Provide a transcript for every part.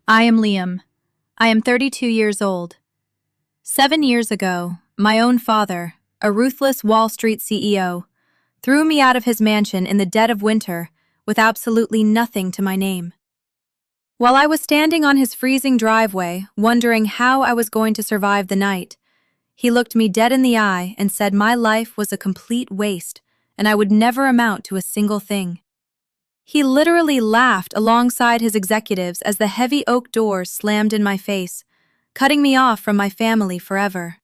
I am Liam. I am 32 years old. 7 years ago, my own father, a ruthless Wall Street CEO, threw me out of his mansion in the dead of winter with absolutely nothing to my name. While I was standing on his freezing driveway, wondering how I was going to survive the night, he looked me dead in the eye and said my life was a complete waste and I would never amount to a single thing. He literally laughed alongside his executives as the heavy oak doors slammed in my face, cutting me off from my family forever.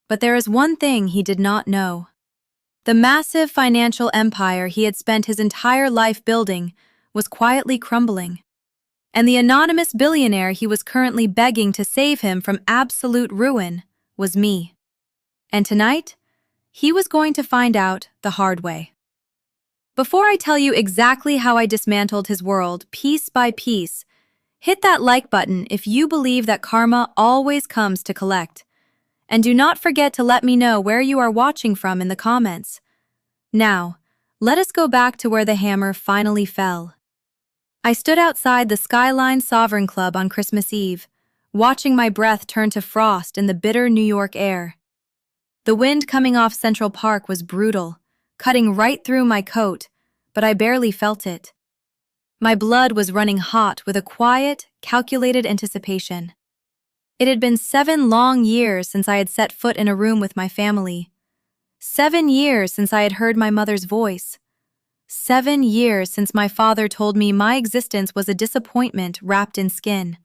But there is one thing he did not know. The massive financial empire he had spent his entire life building was quietly crumbling. And the anonymous billionaire he was currently begging to save him from absolute ruin was me. And tonight, he was going to find out the hard way. Before I tell you exactly how I dismantled his world piece by piece, hit that like button if you believe that karma always comes to collect. And do not forget to let me know where you are watching from in the comments. Now, let us go back to where the hammer finally fell. I stood outside the Skyline Sovereign Club on Christmas Eve, watching my breath turn to frost in the bitter New York air. The wind coming off Central Park was brutal, cutting right through my coat, but I barely felt it. My blood was running hot with a quiet, calculated anticipation. It had been 7 long years since I had set foot in a room with my family. 7 years since I had heard my mother's voice. 7 years since my father told me my existence was a disappointment wrapped in skin.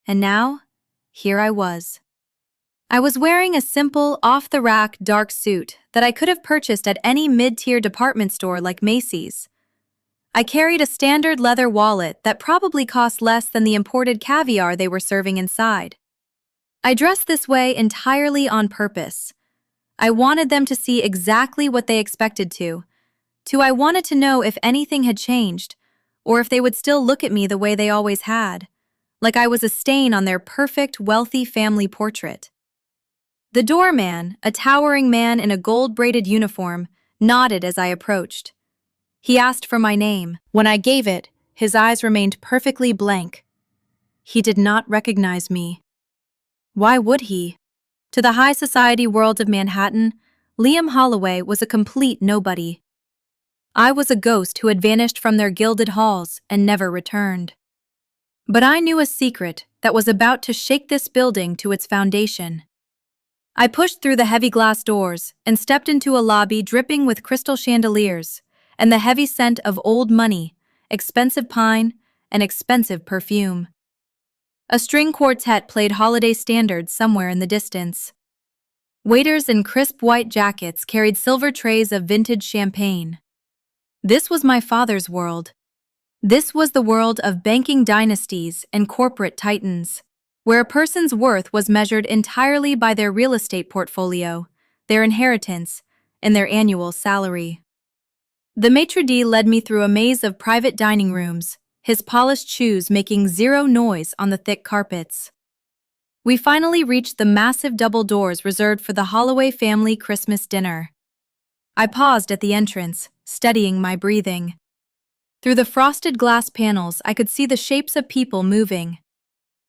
And now, here I was. I was wearing a simple, off-the-rack dark suit that I could have purchased at any mid-tier department store like Macy's. I carried a standard leather wallet that probably cost less than the imported caviar they were serving inside. I dressed this way entirely on purpose. I wanted them to see exactly what they expected to. I wanted to know if anything had changed, or if they would still look at me the way they always had, like I was a stain on their perfect, wealthy family portrait. The doorman, a towering man in a gold-braided uniform, nodded as I approached. He asked for my name. When I gave it, his eyes remained perfectly blank. He did not recognize me. Why would he? To the high society world of Manhattan, Liam Holloway was a complete nobody. I was a ghost who had vanished from their gilded halls and never returned. But I knew a secret that was about to shake this building to its foundation. I pushed through the heavy glass doors and stepped into a lobby dripping with crystal chandeliers and the heavy scent of old money, expensive pine, and expensive perfume. A string quartet played holiday standards somewhere in the distance. Waiters in crisp white jackets carried silver trays of vintage champagne. This was my father's world. This was the world of banking dynasties and corporate titans, where a person's worth was measured entirely by their real estate portfolio, their inheritance, and their annual salary. The maitre d' led me through a maze of private dining rooms, his polished shoes making zero noise on the thick carpets. We finally reached the massive double doors reserved for the Holloway family Christmas dinner. I paused at the entrance, steadying my breathing. Through the frosted glass panels, I could see the shapes of people moving.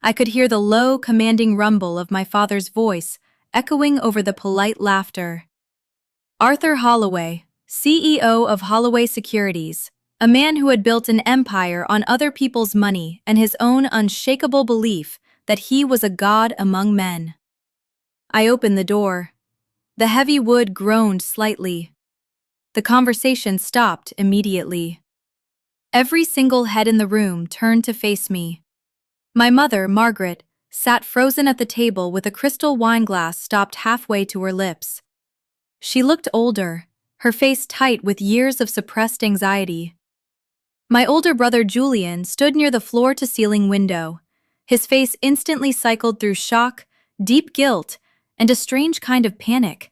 I could hear the low, commanding rumble of my father's voice echoing over the polite laughter. Arthur Holloway, CEO of Holloway Securities, a man who had built an empire on other people's money and his own unshakable belief that he was a god among men. I opened the door. The heavy wood groaned slightly. The conversation stopped immediately. Every single head in the room turned to face me. My mother, Margaret, sat frozen at the table with a crystal wine glass stopped halfway to her lips. She looked older, her face tight with years of suppressed anxiety. My older brother Julian stood near the floor-to-ceiling window. His face instantly cycled through shock, deep guilt, and a strange kind of panic.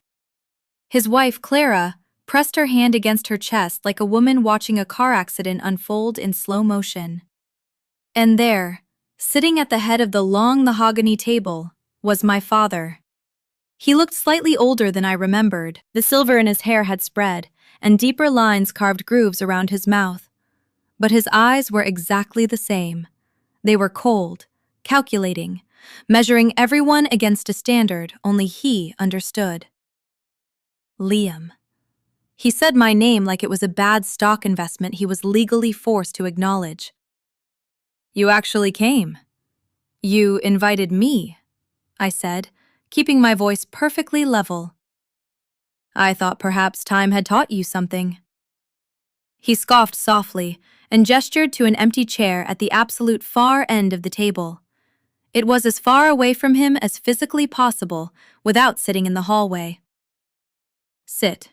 His wife, Clara, pressed her hand against her chest like a woman watching a car accident unfold in slow motion. And there, sitting at the head of the long mahogany table, was my father. He looked slightly older than I remembered. The silver in his hair had spread, and deeper lines carved grooves around his mouth. But his eyes were exactly the same, They were cold, calculating, measuring everyone against a standard only he understood. Liam. He said my name like it was a bad stock investment he was legally forced to acknowledge. You actually came. You invited me, I said, keeping my voice perfectly level. I thought perhaps time had taught you something. He scoffed softly and gestured to an empty chair at the absolute far end of the table. It was as far away from him as physically possible without sitting in the hallway. Sit.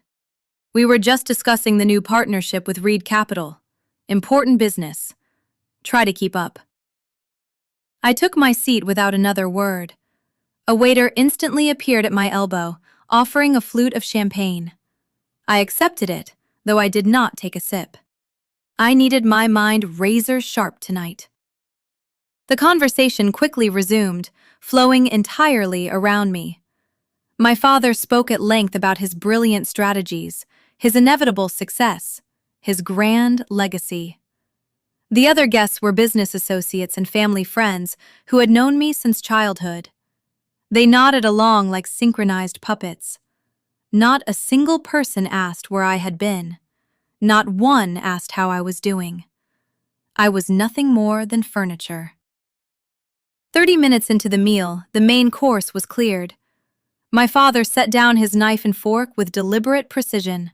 We were just discussing the new partnership with Reed Capital. Important business. Try to keep up. I took my seat without another word. A waiter instantly appeared at my elbow, offering a flute of champagne. I accepted it, though I did not take a sip. I needed my mind razor sharp tonight. The conversation quickly resumed, flowing entirely around me. My father spoke at length about his brilliant strategies, his inevitable success, his grand legacy. The other guests were business associates and family friends who had known me since childhood. They nodded along like synchronized puppets. Not a single person asked where I had been. Not one asked how I was doing. I was nothing more than furniture. 30 minutes into the meal, the main course was cleared. My father set down his knife and fork with deliberate precision.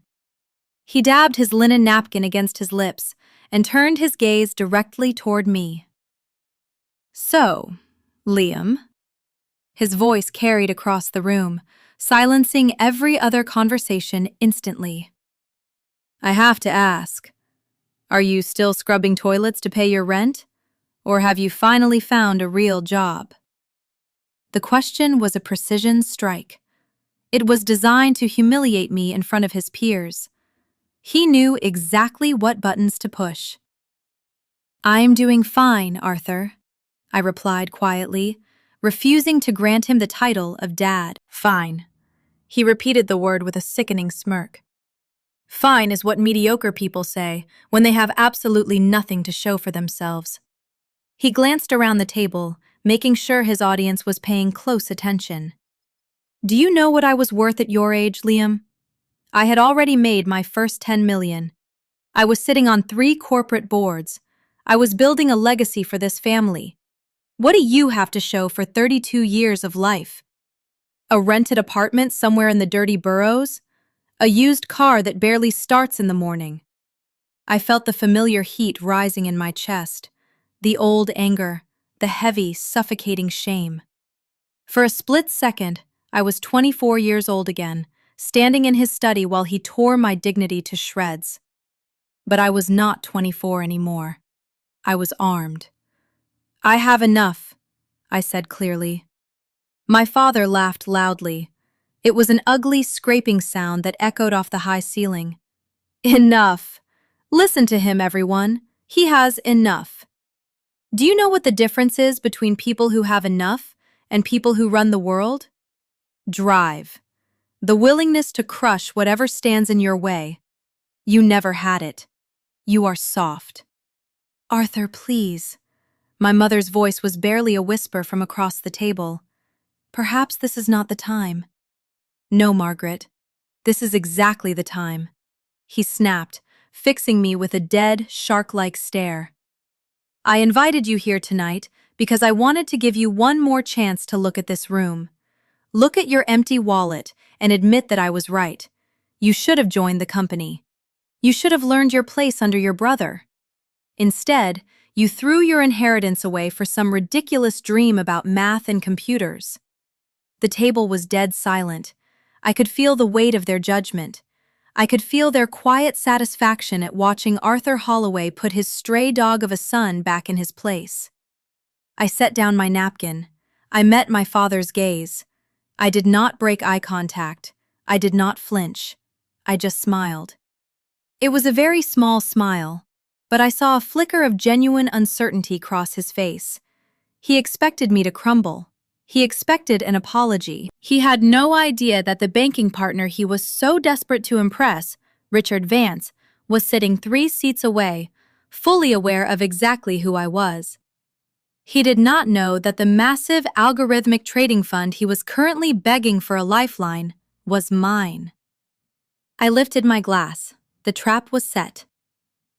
He dabbed his linen napkin against his lips and turned his gaze directly toward me. So, Liam. His voice carried across the room, silencing every other conversation instantly. I have to ask, are you still scrubbing toilets to pay your rent? Or have you finally found a real job? The question was a precision strike. It was designed to humiliate me in front of his peers. He knew exactly what buttons to push. I'm doing fine, Arthur, I replied quietly, refusing to grant him the title of Dad. Fine. He repeated the word with a sickening smirk. Fine is what mediocre people say when they have absolutely nothing to show for themselves. He glanced around the table, making sure his audience was paying close attention. Do you know what I was worth at your age, Liam? I had already made my first 10 million. I was sitting on 3 corporate boards. I was building a legacy for this family. What do you have to show for 32 years of life? A rented apartment somewhere in the dirty boroughs? A used car that barely starts in the morning? I felt the familiar heat rising in my chest, the old anger, the heavy, suffocating shame. For a split second, I was 24 years old again, standing in his study while he tore my dignity to shreds. But I was not 24 anymore. I was armed. I have enough, I said clearly. My father laughed loudly. It was an ugly, scraping sound that echoed off the high ceiling. Enough. Listen to him, everyone. He has enough. Do you know what the difference is between people who have enough and people who run the world? Drive. The willingness to crush whatever stands in your way. You never had it. You are soft. Arthur, please. My mother's voice was barely a whisper from across the table. Perhaps this is not the time. No, Margaret. This is exactly the time. He snapped, fixing me with a dead, shark-like stare. I invited you here tonight because I wanted to give you one more chance to look at this room. Look at your empty wallet and admit that I was right. You should have joined the company. You should have learned your place under your brother. Instead, you threw your inheritance away for some ridiculous dream about math and computers. The table was dead silent. I could feel the weight of their judgment. I could feel their quiet satisfaction at watching Arthur Holloway put his stray dog of a son back in his place. I set down my napkin. I met my father's gaze. I did not break eye contact. I did not flinch. I just smiled. It was a very small smile, but I saw a flicker of genuine uncertainty cross his face. He expected me to crumble. He expected an apology. He had no idea that the banking partner he was so desperate to impress, Richard Vance, was sitting 3 seats away, fully aware of exactly who I was. He did not know that the massive algorithmic trading fund he was currently begging for a lifeline was mine. I lifted my glass. The trap was set.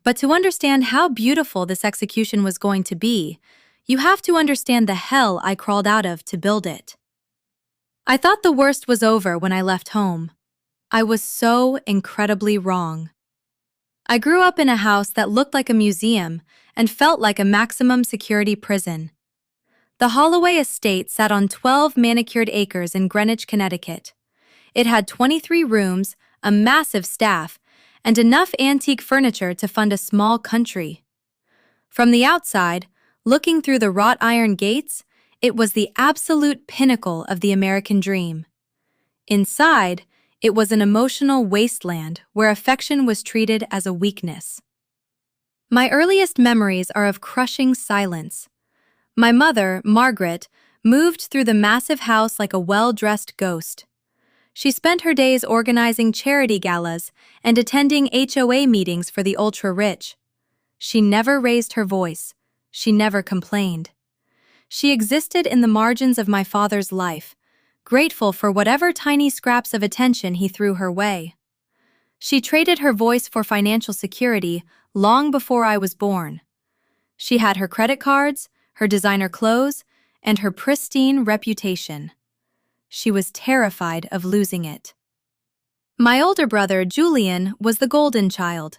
But to understand how beautiful this execution was going to be, you have to understand the hell I crawled out of to build it. I thought the worst was over when I left home. I was so incredibly wrong. I grew up in a house that looked like a museum and felt like a maximum security prison. The Holloway estate sat on 12 manicured acres in Greenwich, Connecticut. It had 23 rooms, a massive staff, and enough antique furniture to fund a small country. From the outside, looking through the wrought iron gates, it was the absolute pinnacle of the American dream. Inside, it was an emotional wasteland where affection was treated as a weakness. My earliest memories are of crushing silence. My mother, Margaret, moved through the massive house like a well-dressed ghost. She spent her days organizing charity galas and attending HOA meetings for the ultra-rich. She never raised her voice. She never complained. She existed in the margins of my father's life, grateful for whatever tiny scraps of attention he threw her way. She traded her voice for financial security long before I was born. She had her credit cards, her designer clothes, and her pristine reputation. She was terrified of losing it. My older brother, Julian, was the golden child.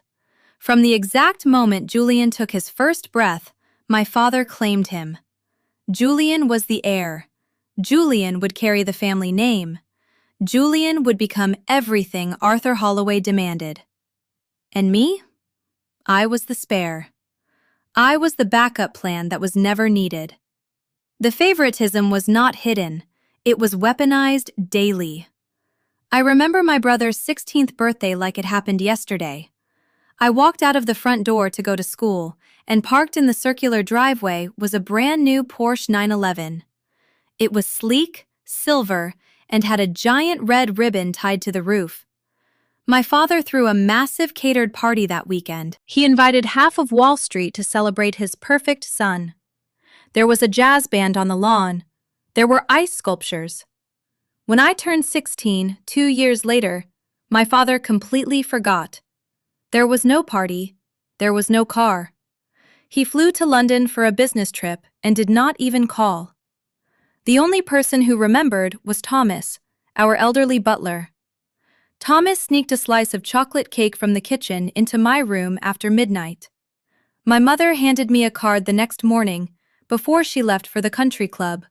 From the exact moment Julian took his first breath, my father claimed him. Julian was the heir. Julian would carry the family name. Julian would become everything Arthur Holloway demanded. And me? I was the spare. I was the backup plan that was never needed. The favoritism was not hidden. It was weaponized daily. I remember my brother's 16th birthday like it happened yesterday. I walked out of the front door to go to school, and parked in the circular driveway was a brand new Porsche 911. It was sleek, silver, and had a giant red ribbon tied to the roof. My father threw a massive catered party that weekend. He invited half of Wall Street to celebrate his perfect son. There was a jazz band on the lawn. There were ice sculptures. When I turned 16, 2 years later, my father completely forgot. There was no party. There was no car. He flew to London for a business trip and did not even call. The only person who remembered was Thomas, our elderly butler. Thomas sneaked a slice of chocolate cake from the kitchen into my room after midnight. My mother handed me a card the next morning before she left for the country club.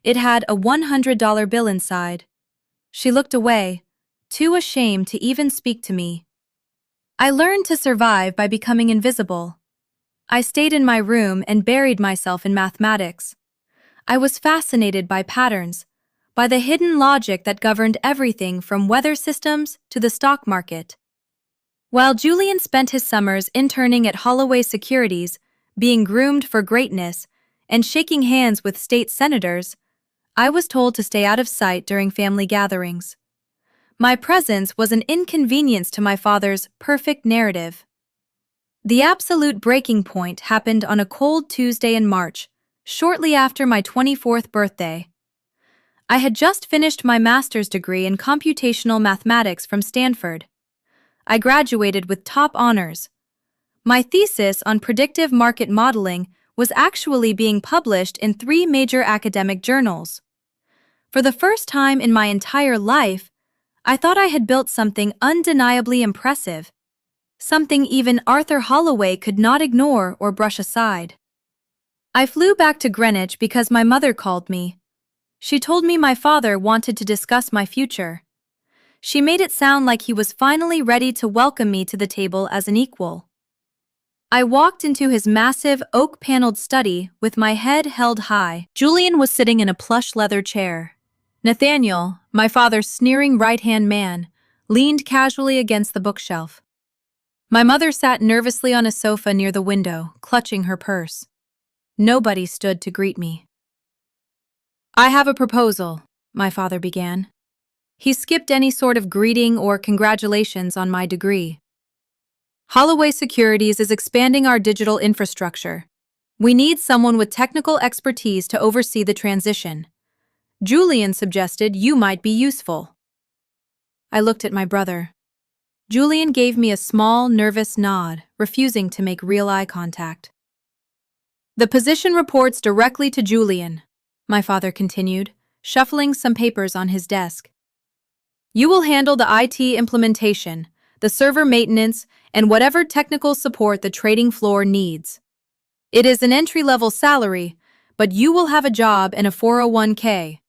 It had a $100 bill inside. She looked away, too ashamed to even speak to me. I learned to survive by becoming invisible. I stayed in my room and buried myself in mathematics. I was fascinated by patterns, by the hidden logic that governed everything from weather systems to the stock market. While Julian spent his summers interning at Holloway Securities, being groomed for greatness, and shaking hands with state senators, I was told to stay out of sight during family gatherings. My presence was an inconvenience to my father's perfect narrative. The absolute breaking point happened on a cold Tuesday in March, shortly after my 24th birthday. I had just finished my master's degree in computational mathematics from Stanford. I graduated with top honors. My thesis on predictive market modeling was actually being published in 3 major academic journals. For the first time in my entire life, I thought I had built something undeniably impressive, something even Arthur Holloway could not ignore or brush aside. I flew back to Greenwich because my mother called me. She told me my father wanted to discuss my future. She made it sound like he was finally ready to welcome me to the table as an equal. I walked into his massive oak-paneled study with my head held high. Julian was sitting in a plush leather chair. Nathaniel, my father's sneering right-hand man, leaned casually against the bookshelf. My mother sat nervously on a sofa near the window, clutching her purse. Nobody stood to greet me. "I have a proposal," my father began. He skipped any sort of greeting or congratulations on my degree. "Holloway Securities is expanding our digital infrastructure. We need someone with technical expertise to oversee the transition. Julian suggested you might be useful. I looked at my brother. Julian gave me a small, nervous nod, refusing to make real eye contact. The position reports directly to Julian, my father continued, shuffling some papers on his desk. You will handle the IT implementation, the server maintenance, and whatever technical support the trading floor needs. It is an entry-level salary, but you will have a job and a 401k.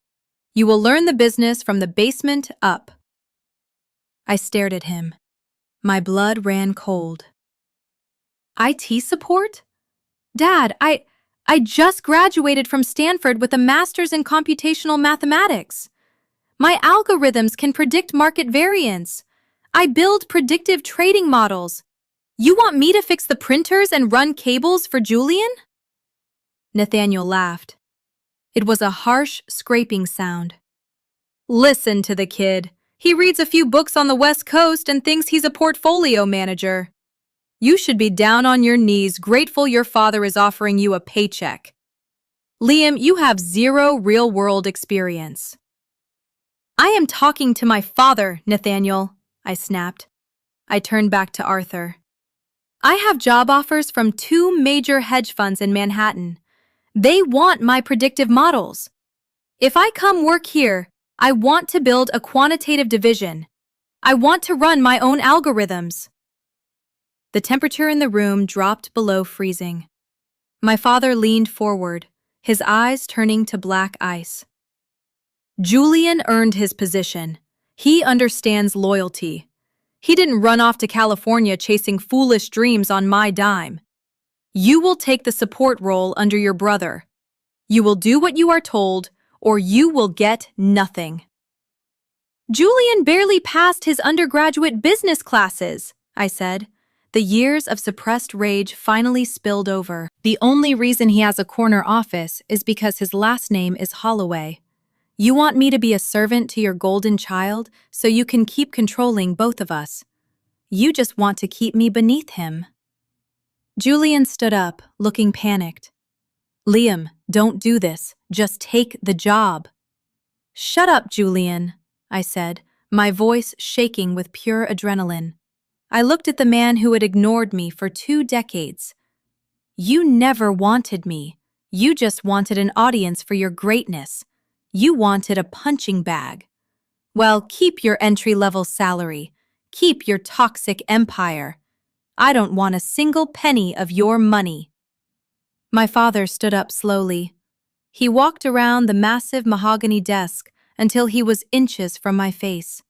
You will learn the business from the basement up. I stared at him. My blood ran cold. IT support? Dad, I just graduated from Stanford with a master's in computational mathematics. My algorithms can predict market variance. I build predictive trading models. You want me to fix the printers and run cables for Julian? Nathaniel laughed. It was a harsh, scraping sound. Listen to the kid. He reads a few books on the West Coast and thinks he's a portfolio manager. You should be down on your knees, grateful your father is offering you a paycheck. Liam, you have zero real-world experience. I am talking to my father, Nathaniel, I snapped. I turned back to Arthur. I have job offers from 2 major hedge funds in Manhattan. They want my predictive models. If I come work here, I want to build a quantitative division. I want to run my own algorithms. The temperature in the room dropped below freezing. My father leaned forward, his eyes turning to black ice. Julian earned his position. He understands loyalty. He didn't run off to California chasing foolish dreams on my dime. You will take the support role under your brother. You will do what you are told, or you will get nothing. Julian barely passed his undergraduate business classes, I said. The years of suppressed rage finally spilled over. The only reason he has a corner office is because his last name is Holloway. You want me to be a servant to your golden child so you can keep controlling both of us. You just want to keep me beneath him. Julian stood up, looking panicked. Liam, don't do this. Just take the job. Shut up, Julian, I said, my voice shaking with pure adrenaline. I looked at the man who had ignored me for 2 decades. You never wanted me. You just wanted an audience for your greatness. You wanted a punching bag. Well, keep your entry-level salary. Keep your toxic empire. I don't want a single penny of your money. My father stood up slowly. He walked around the massive mahogany desk until he was inches from my face.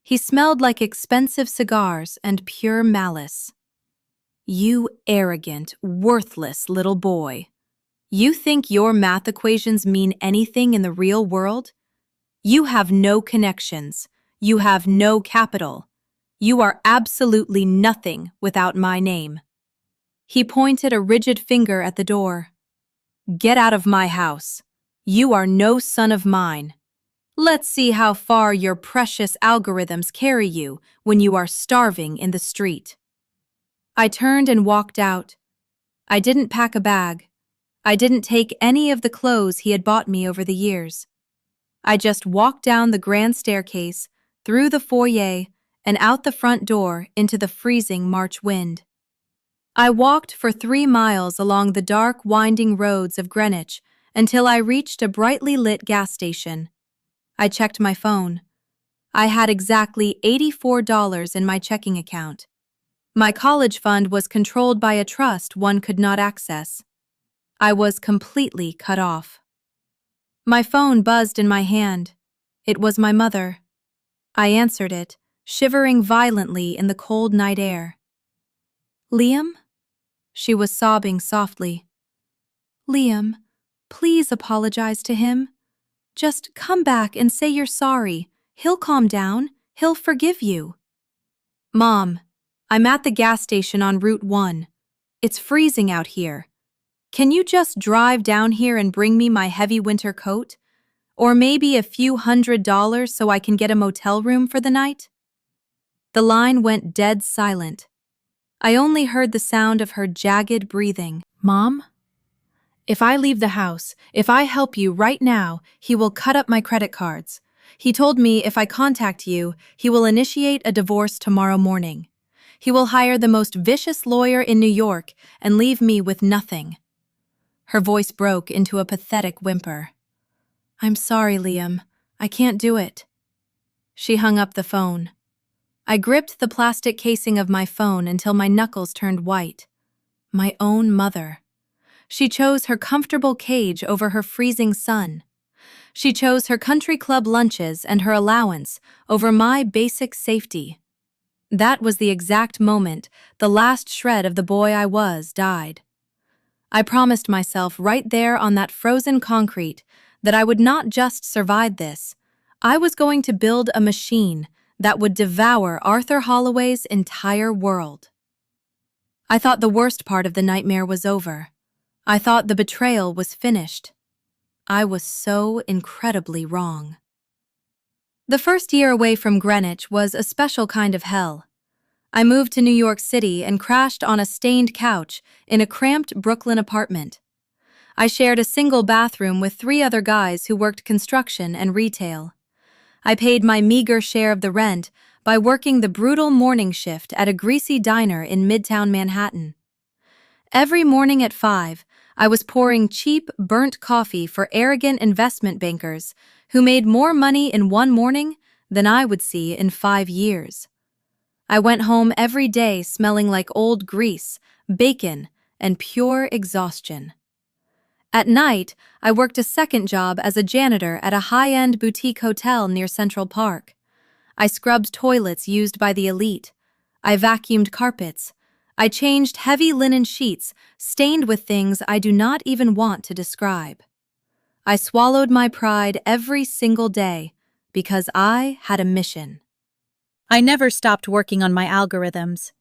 He smelled like expensive cigars and pure malice. You arrogant, worthless little boy. You think your math equations mean anything in the real world? You have no connections. You have no capital. You are absolutely nothing without my name. He pointed a rigid finger at the door. Get out of my house. You are no son of mine. Let's see how far your precious algorithms carry you when you are starving in the street. I turned and walked out. I didn't pack a bag. I didn't take any of the clothes he had bought me over the years. I just walked down the grand staircase, through the foyer, and out the front door into the freezing March wind. I walked for 3 miles along the dark, winding roads of Greenwich until I reached a brightly lit gas station. I checked my phone. I had exactly $84 in my checking account. My college fund was controlled by a trust one could not access. I was completely cut off. My phone buzzed in my hand. It was my mother. I answered it, shivering violently in the cold night air. Liam? She was sobbing softly. Liam, please apologize to him. Just come back and say you're sorry. He'll calm down. He'll forgive you. Mom, I'm at the gas station on Route 1. It's freezing out here. Can you just drive down here and bring me my heavy winter coat? Or maybe a few $100 so I can get a motel room for the night? The line went dead silent. I only heard the sound of her jagged breathing. Mom? If I leave the house, if I help you right now, he will cut up my credit cards. He told me if I contact you, he will initiate a divorce tomorrow morning. He will hire the most vicious lawyer in New York and leave me with nothing." Her voice broke into a pathetic whimper. "I'm sorry, Liam. I can't do it." She hung up the phone. I gripped the plastic casing of my phone until my knuckles turned white. My own mother. She chose her comfortable cage over her freezing sun. She chose her country club lunches and her allowance over my basic safety. That was the exact moment the last shred of the boy I was died. I promised myself right there on that frozen concrete that I would not just survive this. I was going to build a machine that would devour Arthur Holloway's entire world. I thought the worst part of the nightmare was over. I thought the betrayal was finished. I was so incredibly wrong. The first year away from Greenwich was a special kind of hell. I moved to New York City and crashed on a stained couch in a cramped Brooklyn apartment. I shared a single bathroom with 3 other guys who worked construction and retail. I paid my meager share of the rent by working the brutal morning shift at a greasy diner in Midtown Manhattan. Every morning at 5, I was pouring cheap, burnt coffee for arrogant investment bankers who made more money in one morning than I would see in 5 years. I went home every day smelling like old grease, bacon, and pure exhaustion. At night, I worked a second job as a janitor at a high-end boutique hotel near Central Park. I scrubbed toilets used by the elite. I vacuumed carpets. I changed heavy linen sheets stained with things I do not even want to describe. I swallowed my pride every single day because I had a mission. I never stopped working on my algorithms.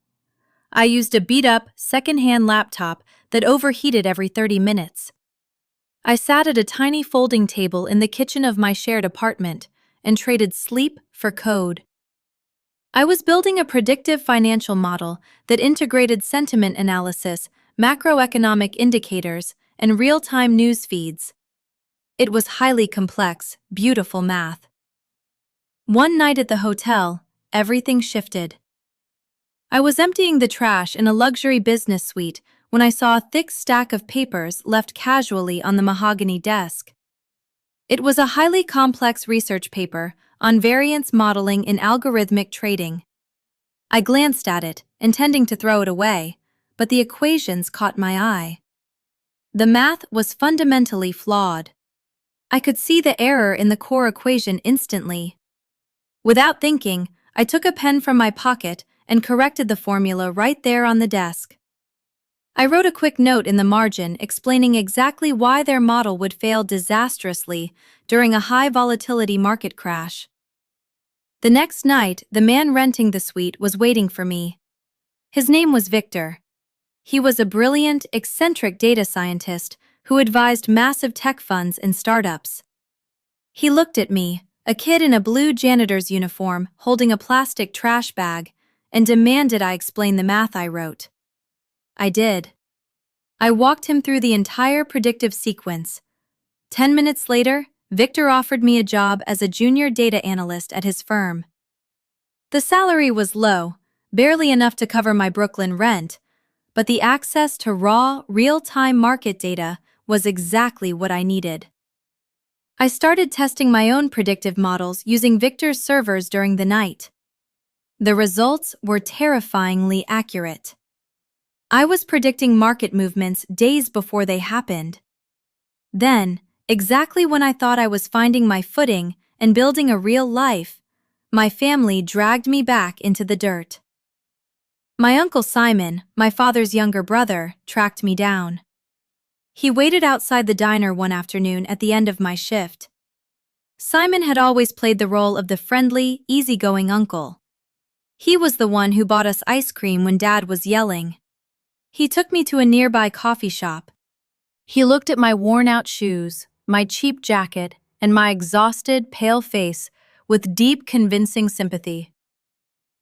I used a beat-up, second-hand laptop that overheated every 30 minutes. I sat at a tiny folding table in the kitchen of my shared apartment and traded sleep for code. I was building a predictive financial model that integrated sentiment analysis, macroeconomic indicators, and real-time news feeds. It was highly complex, beautiful math. One night at the hotel, everything shifted. I was emptying the trash in a luxury business suite when I saw a thick stack of papers left casually on the mahogany desk. It was a highly complex research paper on variance modeling in algorithmic trading. I glanced at it, intending to throw it away, but the equations caught my eye. The math was fundamentally flawed. I could see the error in the core equation instantly. Without thinking, I took a pen from my pocket and corrected the formula right there on the desk. I wrote a quick note in the margin explaining exactly why their model would fail disastrously during a high-volatility market crash. The next night, the man renting the suite was waiting for me. His name was Victor. He was a brilliant, eccentric data scientist who advised massive tech funds and startups. He looked at me, a kid in a blue janitor's uniform holding a plastic trash bag, and demanded I explain the math I wrote. I did. I walked him through the entire predictive sequence. 10 minutes later, Victor offered me a job as a junior data analyst at his firm. The salary was low, barely enough to cover my Brooklyn rent, but the access to raw, real-time market data was exactly what I needed. I started testing my own predictive models using Victor's servers during the night. The results were terrifyingly accurate. I was predicting market movements days before they happened. Then, exactly when I thought I was finding my footing and building a real life, my family dragged me back into the dirt. My Uncle Simon, my father's younger brother, tracked me down. He waited outside the diner one afternoon at the end of my shift. Simon had always played the role of the friendly, easygoing uncle. He was the one who bought us ice cream when Dad was yelling. He took me to a nearby coffee shop. He looked at my worn-out shoes, my cheap jacket, and my exhausted, pale face with deep, convincing sympathy.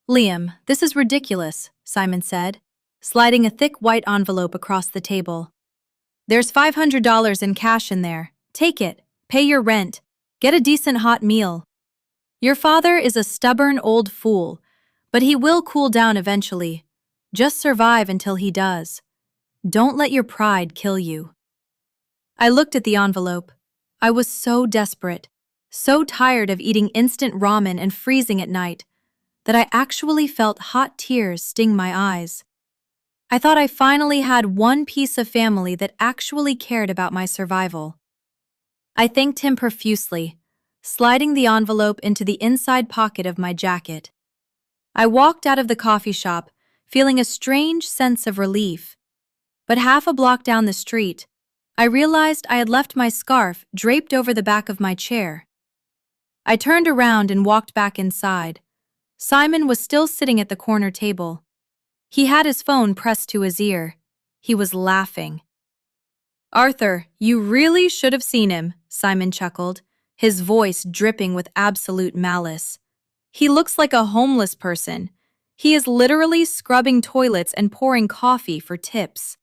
"Liam, this is ridiculous," Simon said, sliding a thick white envelope across the table. There's $500 in cash in there. Take it, pay your rent, get a decent hot meal. Your father is a stubborn old fool, but he will cool down eventually. Just survive until he does. Don't let your pride kill you." I looked at the envelope. I was so desperate, so tired of eating instant ramen and freezing at night, that I actually felt hot tears sting my eyes. I thought I finally had one piece of family that actually cared about my survival. I thanked him profusely, sliding the envelope into the inside pocket of my jacket. I walked out of the coffee shop, feeling a strange sense of relief. But half a block down the street, I realized I had left my scarf draped over the back of my chair. I turned around and walked back inside. Simon was still sitting at the corner table. He had his phone pressed to his ear. He was laughing. "Arthur, you really should have seen him," Simon chuckled, his voice dripping with absolute malice. "He looks like a homeless person. He is literally scrubbing toilets and pouring coffee for tips.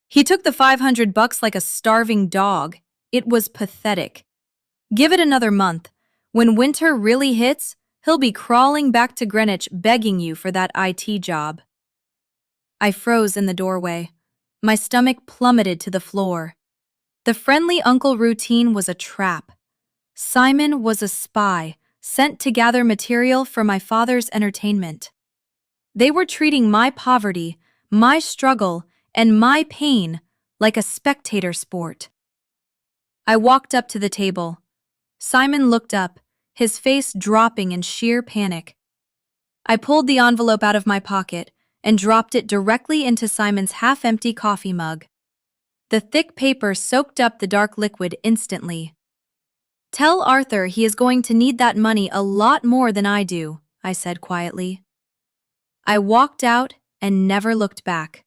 He took the $500 like a starving dog. It was pathetic. Give it another month. When winter really hits, he'll be crawling back to Greenwich begging you for that IT job." I froze in the doorway. My stomach plummeted to the floor. The friendly uncle routine was a trap. Simon was a spy, sent to gather material for my father's entertainment. They were treating my poverty, my struggle, and my pain like a spectator sport. I walked up to the table. Simon looked up, his face dropping in sheer panic. I pulled the envelope out of my pocket and dropped it directly into Simon's half-empty coffee mug. The thick paper soaked up the dark liquid instantly. "Tell Arthur he is going to need that money a lot more than I do," I said quietly. I walked out and never looked back.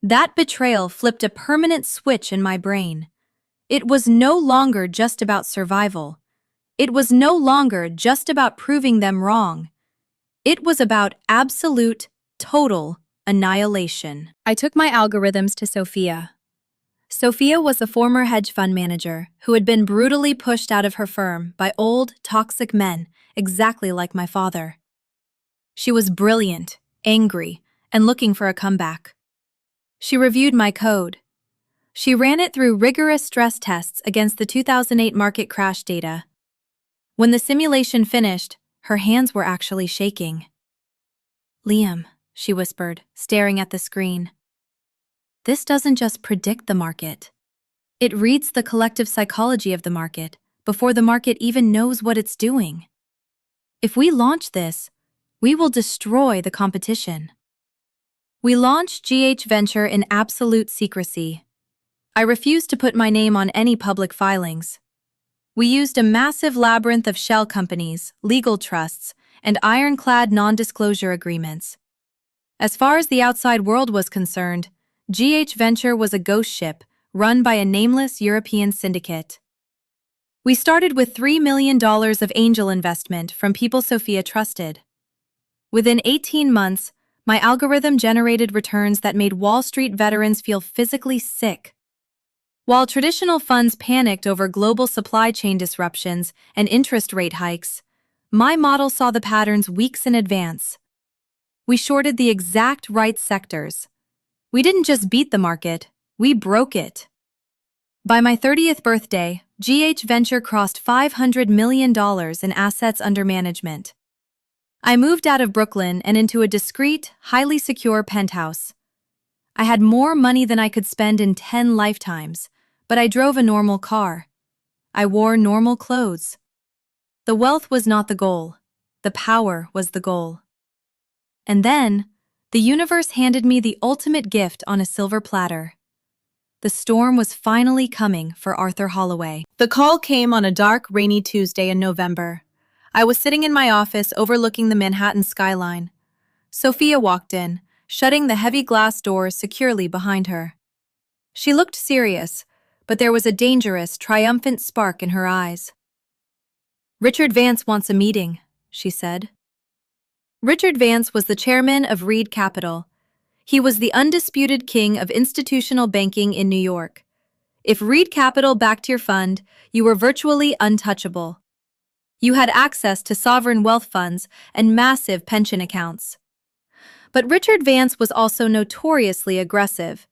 That betrayal flipped a permanent switch in my brain. It was no longer just about survival. It was no longer just about proving them wrong. It was about absolute, total annihilation. I took my algorithms to Sophia. Sophia was a former hedge fund manager who had been brutally pushed out of her firm by old, toxic men exactly like my father. She was brilliant, angry, and looking for a comeback. She reviewed my code. She ran it through rigorous stress tests against the 2008 market crash data. When the simulation finished, her hands were actually shaking. "Liam," she whispered, staring at the screen. "This doesn't just predict the market. It reads the collective psychology of the market before the market even knows what it's doing. If we launch this, we will destroy the competition." We launched GH Venture in absolute secrecy. I refused to put my name on any public filings. We used a massive labyrinth of shell companies, legal trusts, and ironclad non-disclosure agreements. As far as the outside world was concerned, GH Venture was a ghost ship run by a nameless European syndicate. We started with $3 million of angel investment from people Sophia trusted. Within 18 months, my algorithm generated returns that made Wall Street veterans feel physically sick. While traditional funds panicked over global supply chain disruptions and interest rate hikes, my model saw the patterns weeks in advance. We shorted the exact right sectors. We didn't just beat the market, we broke it. By my 30th birthday, GH Venture crossed $500 million in assets under management. I moved out of Brooklyn and into a discreet, highly secure penthouse. I had more money than I could spend in 10 lifetimes, but I drove a normal car. I wore normal clothes. The wealth was not the goal. The power was the goal. And then, the universe handed me the ultimate gift on a silver platter. The storm was finally coming for Arthur Holloway. The call came on a dark, rainy Tuesday in November. I was sitting in my office overlooking the Manhattan skyline. Sophia walked in, shutting the heavy glass doors securely behind her. She looked serious, but there was a dangerous, triumphant spark in her eyes. "Richard Vance wants a meeting," she said. Richard Vance was the chairman of Reed Capital. He was the undisputed king of institutional banking in New York. If Reed Capital backed your fund, you were virtually untouchable. You had access to sovereign wealth funds and massive pension accounts. But Richard Vance was also notoriously aggressive.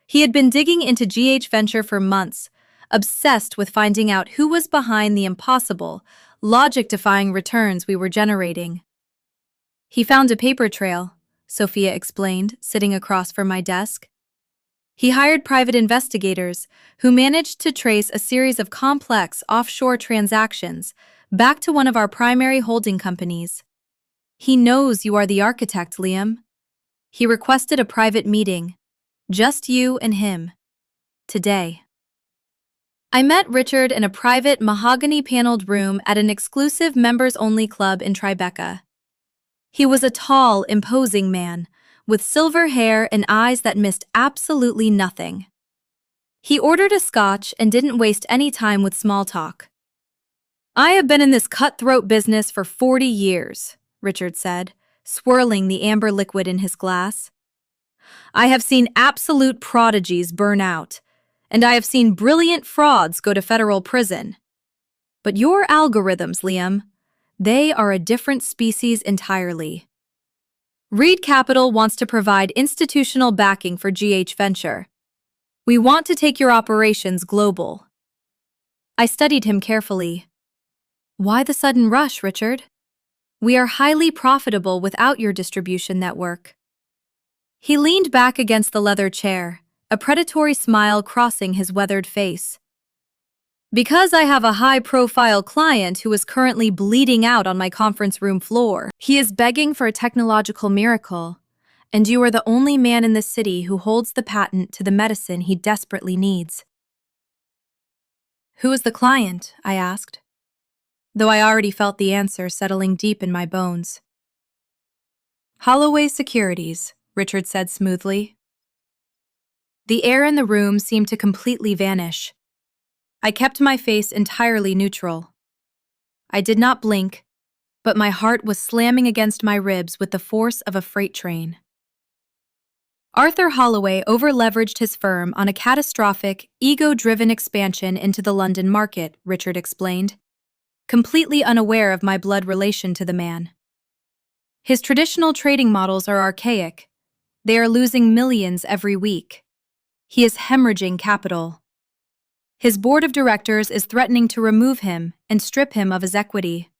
He had been digging into GH Venture for months, obsessed with finding out who was behind the impossible, logic-defying returns we were generating. He found a paper trail, Sophia explained, sitting across from my desk. He hired private investigators who managed to trace a series of complex offshore transactions back to one of our primary holding companies. He knows you are the architect, Liam. He requested a private meeting. Just you and him. Today. I met Richard in a private mahogany-paneled room at an exclusive members-only club in Tribeca. He was a tall, imposing man, with silver hair and eyes that missed absolutely nothing. He ordered a scotch and didn't waste any time with small talk. "I have been in this cutthroat business for 40 years, Richard said, swirling the amber liquid in his glass. "I have seen absolute prodigies burn out, and I have seen brilliant frauds go to federal prison. But your algorithms, Liam, they are a different species entirely. Reed Capital wants to provide institutional backing for GH Venture. We want to take your operations global." I studied him carefully. "Why the sudden rush, Richard? We are highly profitable without your distribution network." He leaned back against the leather chair, a predatory smile crossing his weathered face. "Because I have a high-profile client who is currently bleeding out on my conference room floor. He is begging for a technological miracle, and you are the only man in the city who holds the patent to the medicine he desperately needs." "Who is the client?" I asked, though I already felt the answer settling deep in my bones. "Holloway Securities," Richard said smoothly. The air in the room seemed to completely vanish. I kept my face entirely neutral. I did not blink, but my heart was slamming against my ribs with the force of a freight train. Arthur Holloway over-leveraged his firm on a catastrophic, ego-driven expansion into the London market, Richard explained, completely unaware of my blood relation to the man. His traditional trading models are archaic. They are losing millions every week. He is hemorrhaging capital. His board of directors is threatening to remove him and strip him of his equity.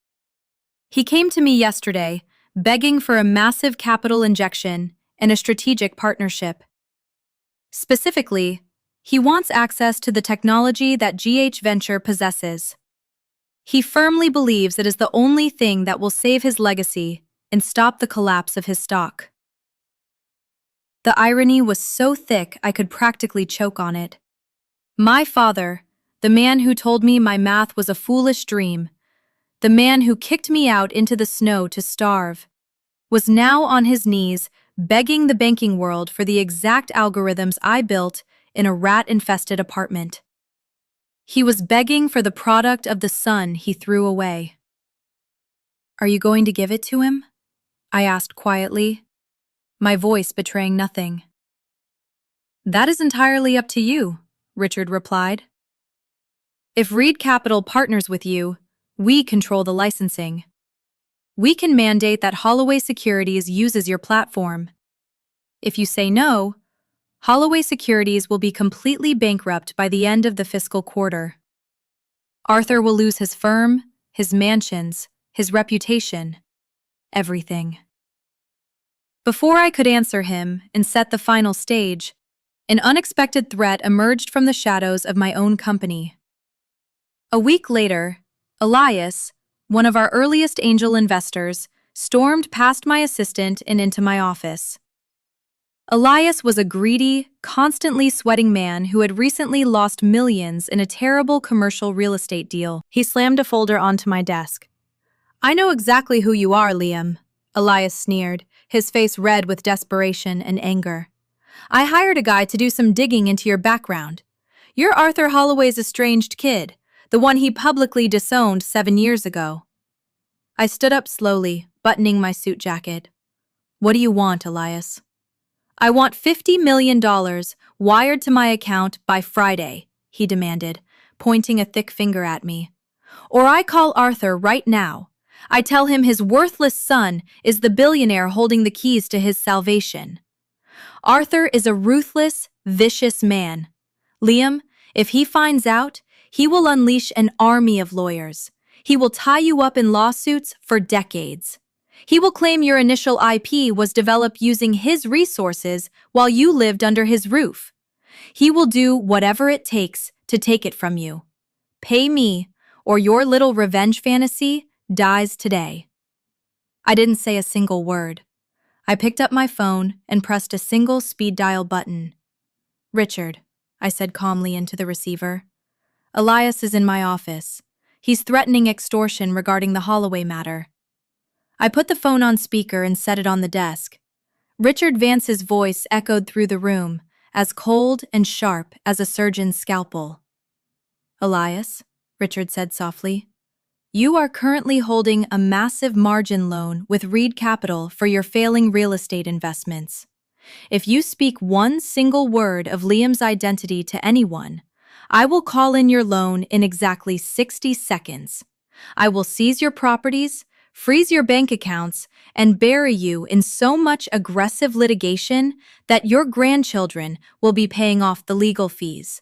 He came to me yesterday, begging for a massive capital injection and a strategic partnership. Specifically, he wants access to the technology that GH Venture possesses. He firmly believes it is the only thing that will save his legacy and stop the collapse of his stock. The irony was so thick I could practically choke on it. My father, the man who told me my math was a foolish dream, the man who kicked me out into the snow to starve, was now on his knees begging the banking world for the exact algorithms I built in a rat-infested apartment. He was begging for the product of the sun he threw away. "Are you going to give it to him?" I asked quietly, my voice betraying nothing. "That is entirely up to you," Richard replied. "If Reed Capital partners with you, we control the licensing. We can mandate that Holloway Securities uses your platform. If you say no, Holloway Securities will be completely bankrupt by the end of the fiscal quarter. Arthur will lose his firm, his mansions, his reputation, everything." Before I could answer him and set the final stage, an unexpected threat emerged from the shadows of my own company. A week later, Elias, one of our earliest angel investors, stormed past my assistant and into my office. Elias was a greedy, constantly sweating man who had recently lost millions in a terrible commercial real estate deal. He slammed a folder onto my desk. "I know exactly who you are, Liam," Elias sneered, his face red with desperation and anger. "I hired a guy to do some digging into your background. You're Arthur Holloway's estranged kid, the one he publicly disowned 7 years ago." I stood up slowly, buttoning my suit jacket. "What do you want, Elias?" I want $50 million wired to my account by Friday, he demanded, pointing a thick finger at me. Or I call Arthur right now. I tell him his worthless son is the billionaire holding the keys to his salvation. Arthur is a ruthless, vicious man. Liam, if he finds out, he will unleash an army of lawyers. He will tie you up in lawsuits for decades. He will claim your initial IP was developed using his resources while you lived under his roof. He will do whatever it takes to take it from you. Pay me, or your little revenge fantasy dies today. I didn't say a single word. I picked up my phone and pressed a single speed dial button. Richard, I said calmly into the receiver. Elias is in my office. He's threatening extortion regarding the Holloway matter. I put the phone on speaker and set it on the desk. Richard Vance's voice echoed through the room, as cold and sharp as a surgeon's scalpel. Elias, Richard said softly, you are currently holding a massive margin loan with Reed Capital for your failing real estate investments. If you speak one single word of Liam's identity to anyone, I will call in your loan in exactly 60 seconds. I will seize your properties, freeze your bank accounts, and bury you in so much aggressive litigation that your grandchildren will be paying off the legal fees.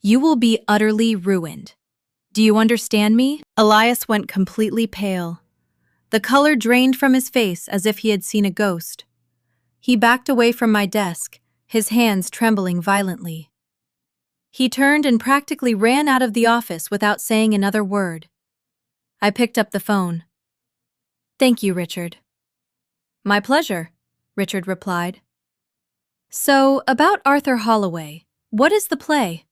You will be utterly ruined. Do you understand me? Elias went completely pale. The color drained from his face as if he had seen a ghost. He backed away from my desk, his hands trembling violently. He turned and practically ran out of the office without saying another word. I picked up the phone. Thank you, Richard. My pleasure, Richard replied. So, about Arthur Holloway, what is the play?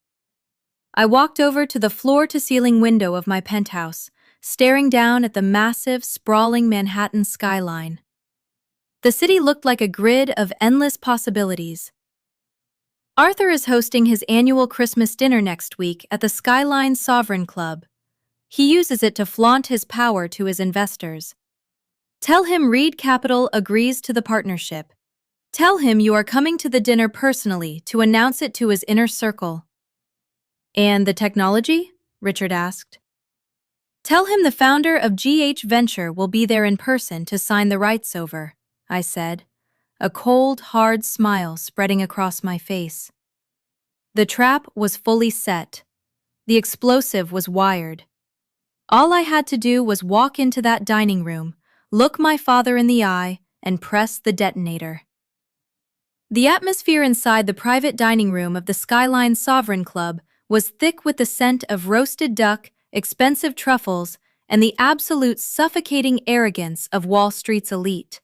I walked over to the floor-to-ceiling window of my penthouse, staring down at the massive, sprawling Manhattan skyline. The city looked like a grid of endless possibilities. Arthur is hosting his annual Christmas dinner next week at the Skyline Sovereign Club. He uses it to flaunt his power to his investors. Tell him Reed Capital agrees to the partnership. Tell him you are coming to the dinner personally to announce it to his inner circle. And the technology? Richard asked. Tell him the founder of GH Venture will be there in person to sign the rights over, I said, a cold, hard smile spreading across my face. The trap was fully set. The explosive was wired. All I had to do was walk into that dining room, look my father in the eye, and press the detonator. The atmosphere inside the private dining room of the Skyline Sovereign Club was thick with the scent of roasted duck, expensive truffles, and the absolute suffocating arrogance of Wall Street's elite.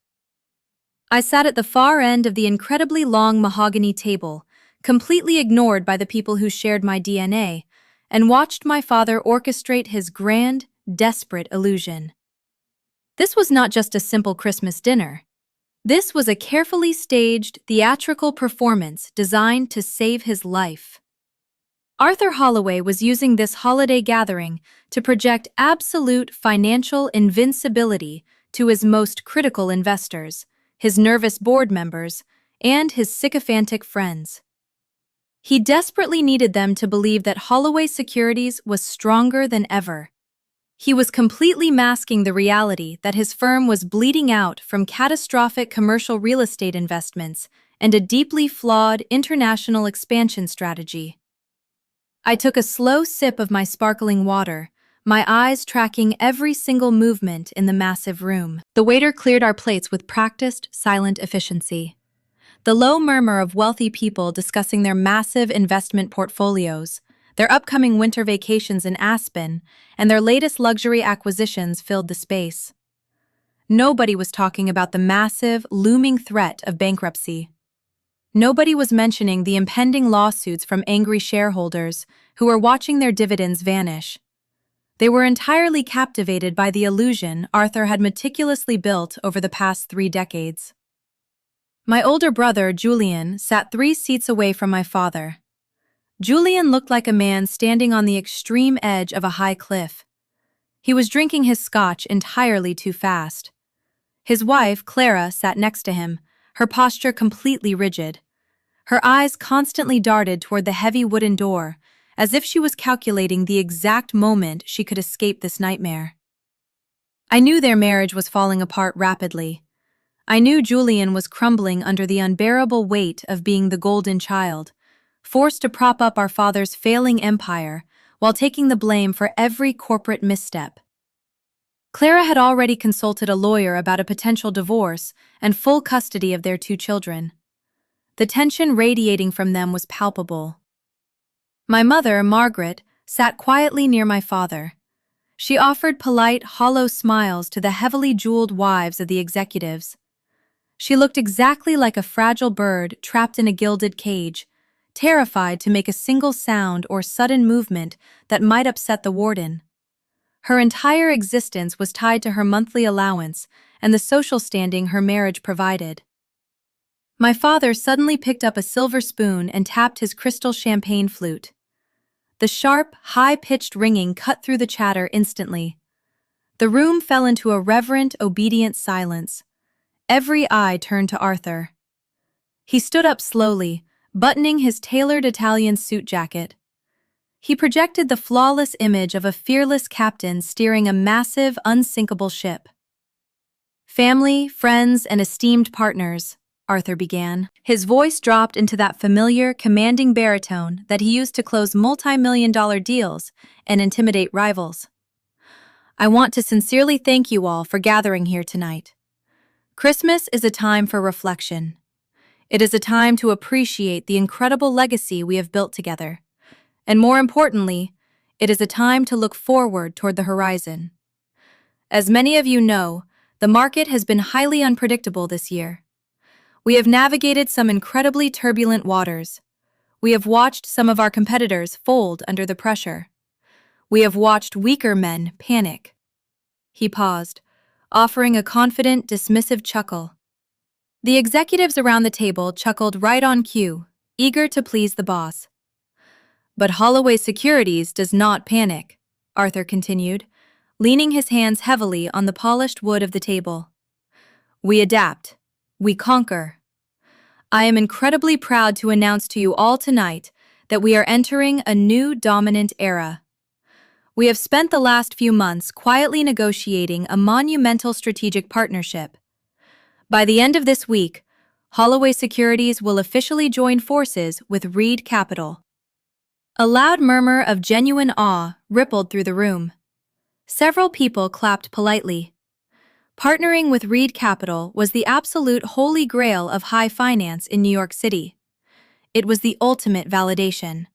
I sat at the far end of the incredibly long mahogany table, completely ignored by the people who shared my DNA, and watched my father orchestrate his grand, desperate illusion. This was not just a simple Christmas dinner. This was a carefully staged, theatrical performance designed to save his life. Arthur Holloway was using this holiday gathering to project absolute financial invincibility to his most critical investors, his nervous board members, and his sycophantic friends. He desperately needed them to believe that Holloway Securities was stronger than ever. He was completely masking the reality that his firm was bleeding out from catastrophic commercial real estate investments and a deeply flawed international expansion strategy. I took a slow sip of my sparkling water, my eyes tracking every single movement in the massive room. The waiter cleared our plates with practiced, silent efficiency. The low murmur of wealthy people discussing their massive investment portfolios, their upcoming winter vacations in Aspen, and their latest luxury acquisitions filled the space. Nobody was talking about the massive, looming threat of bankruptcy. Nobody was mentioning the impending lawsuits from angry shareholders who were watching their dividends vanish. They were entirely captivated by the illusion Arthur had meticulously built over the past 3 decades. My older brother, Julian, sat 3 seats away from my father. Julian looked like a man standing on the extreme edge of a high cliff. He was drinking his scotch entirely too fast. His wife, Clara, sat next to him, her posture completely rigid. Her eyes constantly darted toward the heavy wooden door, as if she was calculating the exact moment she could escape this nightmare. I knew their marriage was falling apart rapidly. I knew Julian was crumbling under the unbearable weight of being the golden child, forced to prop up our father's failing empire while taking the blame for every corporate misstep. Clara had already consulted a lawyer about a potential divorce and full custody of their 2 children. The tension radiating from them was palpable. My mother, Margaret, sat quietly near my father. She offered polite, hollow smiles to the heavily jeweled wives of the executives. She looked exactly like a fragile bird trapped in a gilded cage, terrified to make a single sound or sudden movement that might upset the warden. Her entire existence was tied to her monthly allowance and the social standing her marriage provided. My father suddenly picked up a silver spoon and tapped his crystal champagne flute. The sharp, high-pitched ringing cut through the chatter instantly. The room fell into a reverent, obedient silence. Every eye turned to Arthur. He stood up slowly, buttoning his tailored Italian suit jacket. He projected the flawless image of a fearless captain steering a massive, unsinkable ship. "Family, friends, and esteemed partners," Arthur began. His voice dropped into that familiar, commanding baritone that he used to close multi-million-dollar deals and intimidate rivals. "I want to sincerely thank you all for gathering here tonight. Christmas is a time for reflection. It is a time to appreciate the incredible legacy we have built together. And more importantly, it is a time to look forward toward the horizon. As many of you know, the market has been highly unpredictable this year. We have navigated some incredibly turbulent waters. We have watched some of our competitors fold under the pressure. We have watched weaker men panic." He paused, offering a confident, dismissive chuckle. The executives around the table chuckled right on cue, eager to please the boss. "But Holloway Securities does not panic," Arthur continued, leaning his hands heavily on the polished wood of the table. "We adapt. We conquer. I am incredibly proud to announce to you all tonight that we are entering a new dominant era. We have spent the last few months quietly negotiating a monumental strategic partnership. By the end of this week, Holloway Securities will officially join forces with Reed Capital." A loud murmur of genuine awe rippled through the room. Several people clapped politely. Partnering with Reed Capital was the absolute holy grail of high finance in New York City. It was the ultimate validation.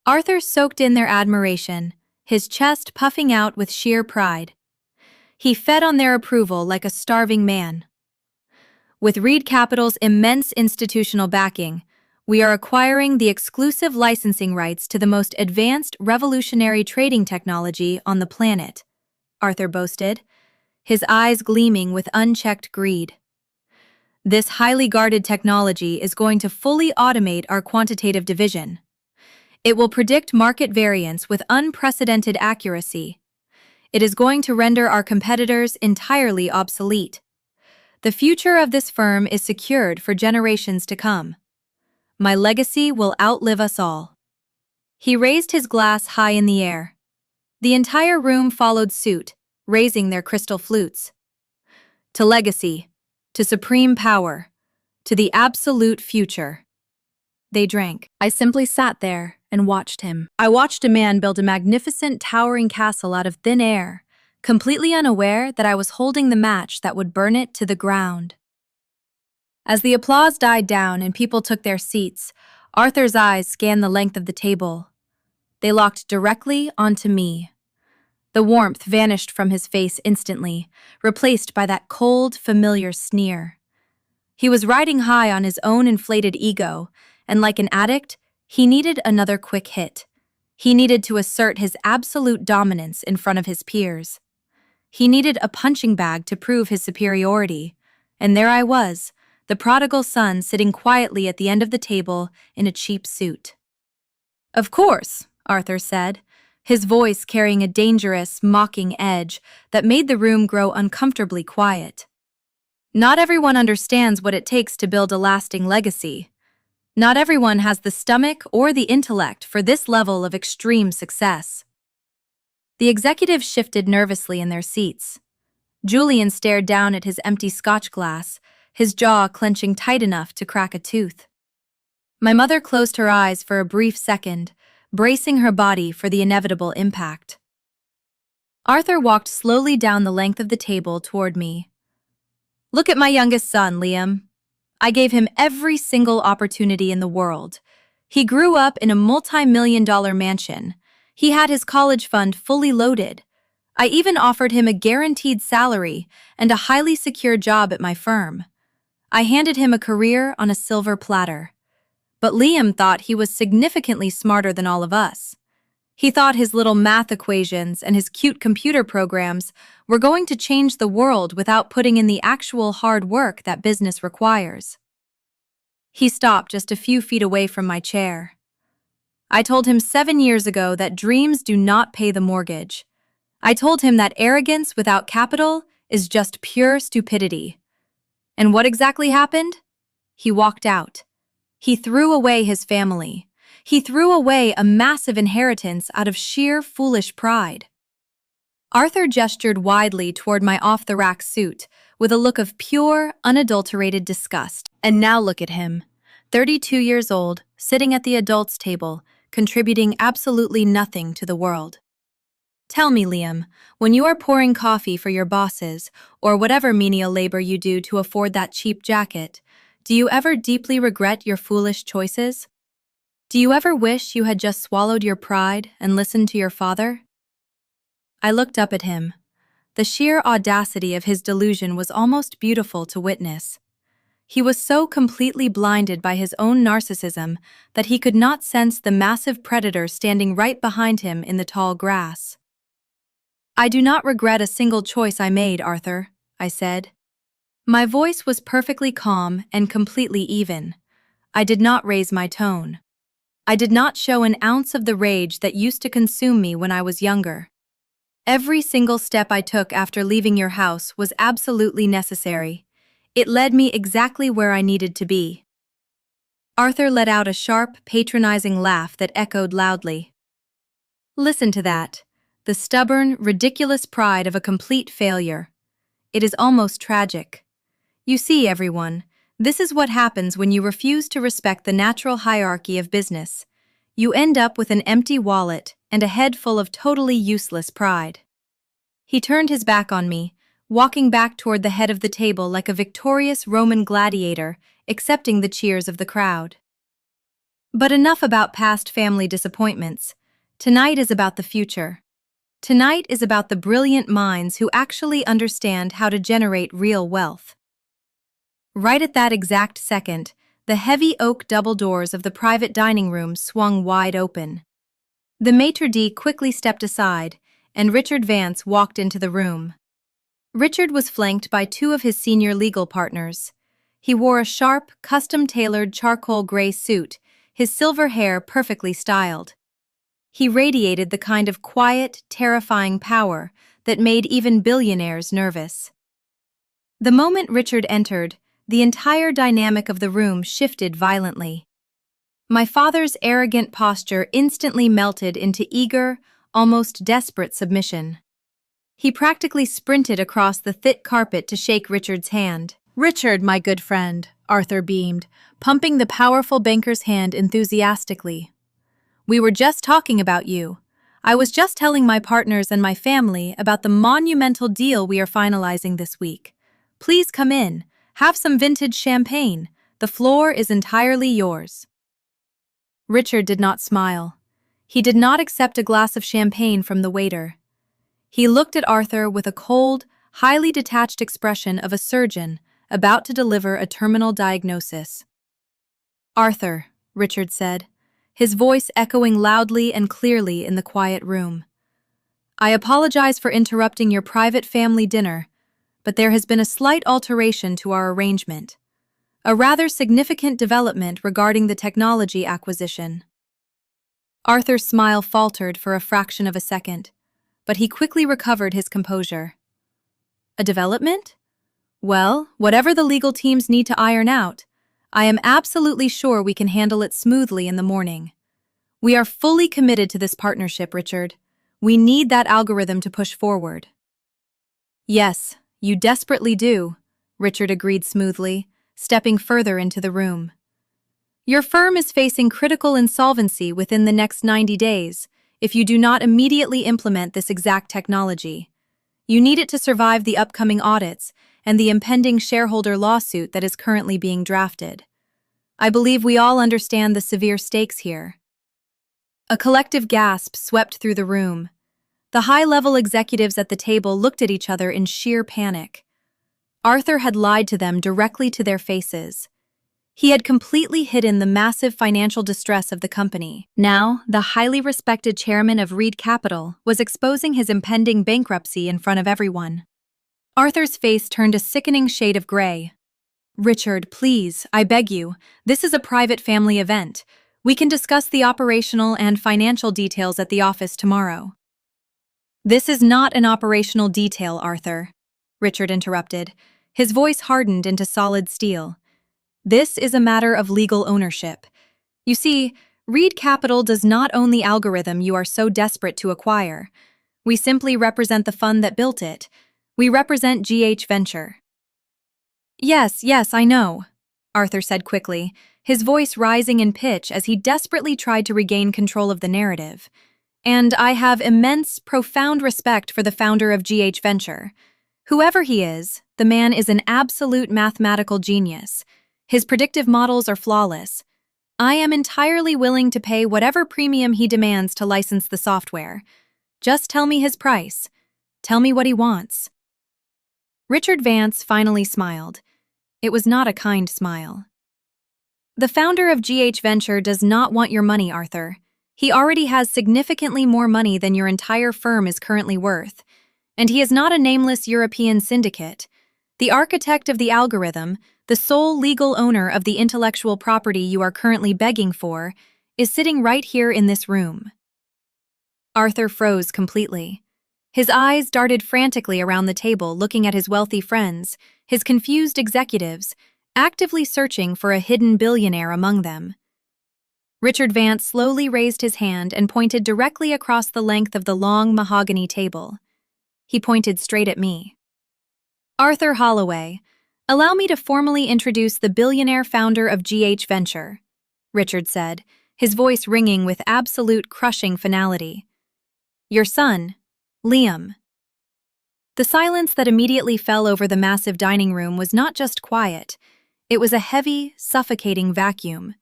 Arthur soaked in their admiration, his chest puffing out with sheer pride. He fed on their approval like a starving man. "With Reed Capital's immense institutional backing, we are acquiring the exclusive licensing rights to the most advanced revolutionary trading technology on the planet," Arthur boasted, his eyes gleaming with unchecked greed. "This highly guarded technology is going to fully automate our quantitative division. It will predict market variance with unprecedented accuracy. It is going to render our competitors entirely obsolete. The future of this firm is secured for generations to come. My legacy will outlive us all." He raised his glass high in the air. The entire room followed suit, raising their crystal flutes. "To legacy, to supreme power, to the absolute future." They drank. I simply sat there and watched him. I watched a man build a magnificent, towering castle out of thin air, completely unaware that I was holding the match that would burn it to the ground. As the applause died down and people took their seats, Arthur's eyes scanned the length of the table. They locked directly onto me. The warmth vanished from his face instantly, replaced by that cold, familiar sneer. He was riding high on his own inflated ego, and like an addict, he needed another quick hit. He needed to assert his absolute dominance in front of his peers. He needed a punching bag to prove his superiority, and there I was, the prodigal son sitting quietly at the end of the table in a cheap suit. "Of course," Arthur said, his voice carrying a dangerous, mocking edge that made the room grow uncomfortably quiet. Not everyone understands what it takes to build a lasting legacy. Not everyone has the stomach or the intellect for this level of extreme success. The executives shifted nervously in their seats. Julian stared down at his empty scotch glass, his jaw clenching tight enough to crack a tooth. My mother closed her eyes for a brief second, bracing her body for the inevitable impact. Arthur walked slowly down the length of the table toward me. "Look at my youngest son, Liam. I gave him every single opportunity in the world. He grew up in a multi-million-dollar mansion. He had his college fund fully loaded. I even offered him a guaranteed salary and a highly secure job at my firm. I handed him a career on a silver platter. But Liam thought he was significantly smarter than all of us. He thought his little math equations and his cute computer programs were going to change the world without putting in the actual hard work that business requires." He stopped just a few feet away from my chair. "I told him 7 years ago that dreams do not pay the mortgage. I told him that arrogance without capital is just pure stupidity. And what exactly happened? He walked out. He threw away his family. He threw away a massive inheritance out of sheer foolish pride." Arthur gestured widely toward my off-the-rack suit with a look of pure, unadulterated disgust. "And now look at him, 32 years old, sitting at the adults' table, contributing absolutely nothing to the world. Tell me, Liam, when you are pouring coffee for your bosses, or whatever menial labor you do to afford that cheap jacket, do you ever deeply regret your foolish choices? Do you ever wish you had just swallowed your pride and listened to your father?" I looked up at him. The sheer audacity of his delusion was almost beautiful to witness. He was so completely blinded by his own narcissism that he could not sense the massive predator standing right behind him in the tall grass. "I do not regret a single choice I made, Arthur," I said. My voice was perfectly calm and completely even. I did not raise my tone. I did not show an ounce of the rage that used to consume me when I was younger. Every single step I took after leaving your house was absolutely necessary. It led me exactly where I needed to be. Arthur let out a sharp, patronizing laugh that echoed loudly. "Listen to that. The stubborn, ridiculous pride of a complete failure. It is almost tragic. You see, everyone, this is what happens when you refuse to respect the natural hierarchy of business. You end up with an empty wallet and a head full of totally useless pride." He turned his back on me, walking back toward the head of the table like a victorious Roman gladiator, accepting the cheers of the crowd. But enough about past family disappointments. Tonight is about the future. Tonight is about the brilliant minds who actually understand how to generate real wealth. Right at that exact second, the heavy oak double doors of the private dining room swung wide open. The maitre d' quickly stepped aside, and Richard Vance walked into the room. Richard was flanked by 2 of his senior legal partners. He wore a sharp, custom-tailored charcoal gray suit, his silver hair perfectly styled. He radiated the kind of quiet, terrifying power that made even billionaires nervous. The moment Richard entered, the entire dynamic of the room shifted violently. My father's arrogant posture instantly melted into eager, almost desperate submission. He practically sprinted across the thick carpet to shake Richard's hand. "Richard, my good friend," Arthur beamed, pumping the powerful banker's hand enthusiastically. "We were just talking about you. I was just telling my partners and my family about the monumental deal we are finalizing this week. Please come in. Have some vintage champagne. The floor is entirely yours." Richard did not smile. He did not accept a glass of champagne from the waiter. He looked at Arthur with a cold, highly detached expression of a surgeon about to deliver a terminal diagnosis. "Arthur," Richard said, his voice echoing loudly and clearly in the quiet room. "I apologize for interrupting your private family dinner, but there has been a slight alteration to our arrangement. A rather significant development regarding the technology acquisition." Arthur's smile faltered for a fraction of a second, but he quickly recovered his composure. "A development? Well, whatever the legal teams need to iron out, I am absolutely sure we can handle it smoothly in the morning. We are fully committed to this partnership, Richard. We need that algorithm to push forward. Yes, you desperately do, Richard agreed smoothly, stepping further into the room. Your firm is facing critical insolvency within the next 90 days if you do not immediately implement this exact technology. You need it to survive the upcoming audits and the impending shareholder lawsuit that is currently being drafted. I believe we all understand the severe stakes here. A collective gasp swept through the room. The high-level executives at the table looked at each other in sheer panic. Arthur had lied to them directly to their faces. He had completely hidden the massive financial distress of the company. Now, the highly respected chairman of Reed Capital was exposing his impending bankruptcy in front of everyone. Arthur's face turned a sickening shade of gray. Richard, please, I beg you, this is a private family event. We can discuss the operational and financial details at the office tomorrow. This is not an operational detail, Arthur, Richard interrupted. His voice hardened into solid steel. This is a matter of legal ownership. You see, Reed Capital does not own the algorithm you are so desperate to acquire. We simply represent the fund that built it. We represent GH Venture. Yes, I know, Arthur said quickly, his voice rising in pitch as he desperately tried to regain control of the narrative. And I have immense, profound respect for the founder of GH Venture. Whoever he is, the man is an absolute mathematical genius. His predictive models are flawless. I am entirely willing to pay whatever premium he demands to license the software. Just tell me his price. Tell me what he wants. Richard Vance finally smiled. It was not a kind smile. The founder of GH Venture does not want your money, Arthur. He already has significantly more money than your entire firm is currently worth. And he is not a nameless European syndicate. The architect of the algorithm, the sole legal owner of the intellectual property you are currently begging for, is sitting right here in this room. Arthur froze completely. His eyes darted frantically around the table, looking at his wealthy friends, his confused executives, actively searching for a hidden billionaire among them. Richard Vance slowly raised his hand and pointed directly across the length of the long mahogany table. He pointed straight at me. Arthur Holloway, allow me to formally introduce the billionaire founder of GH Venture, Richard said, his voice ringing with absolute crushing finality. Your son, Liam. The silence that immediately fell over the massive dining room was not just quiet, it was a heavy, suffocating vacuum.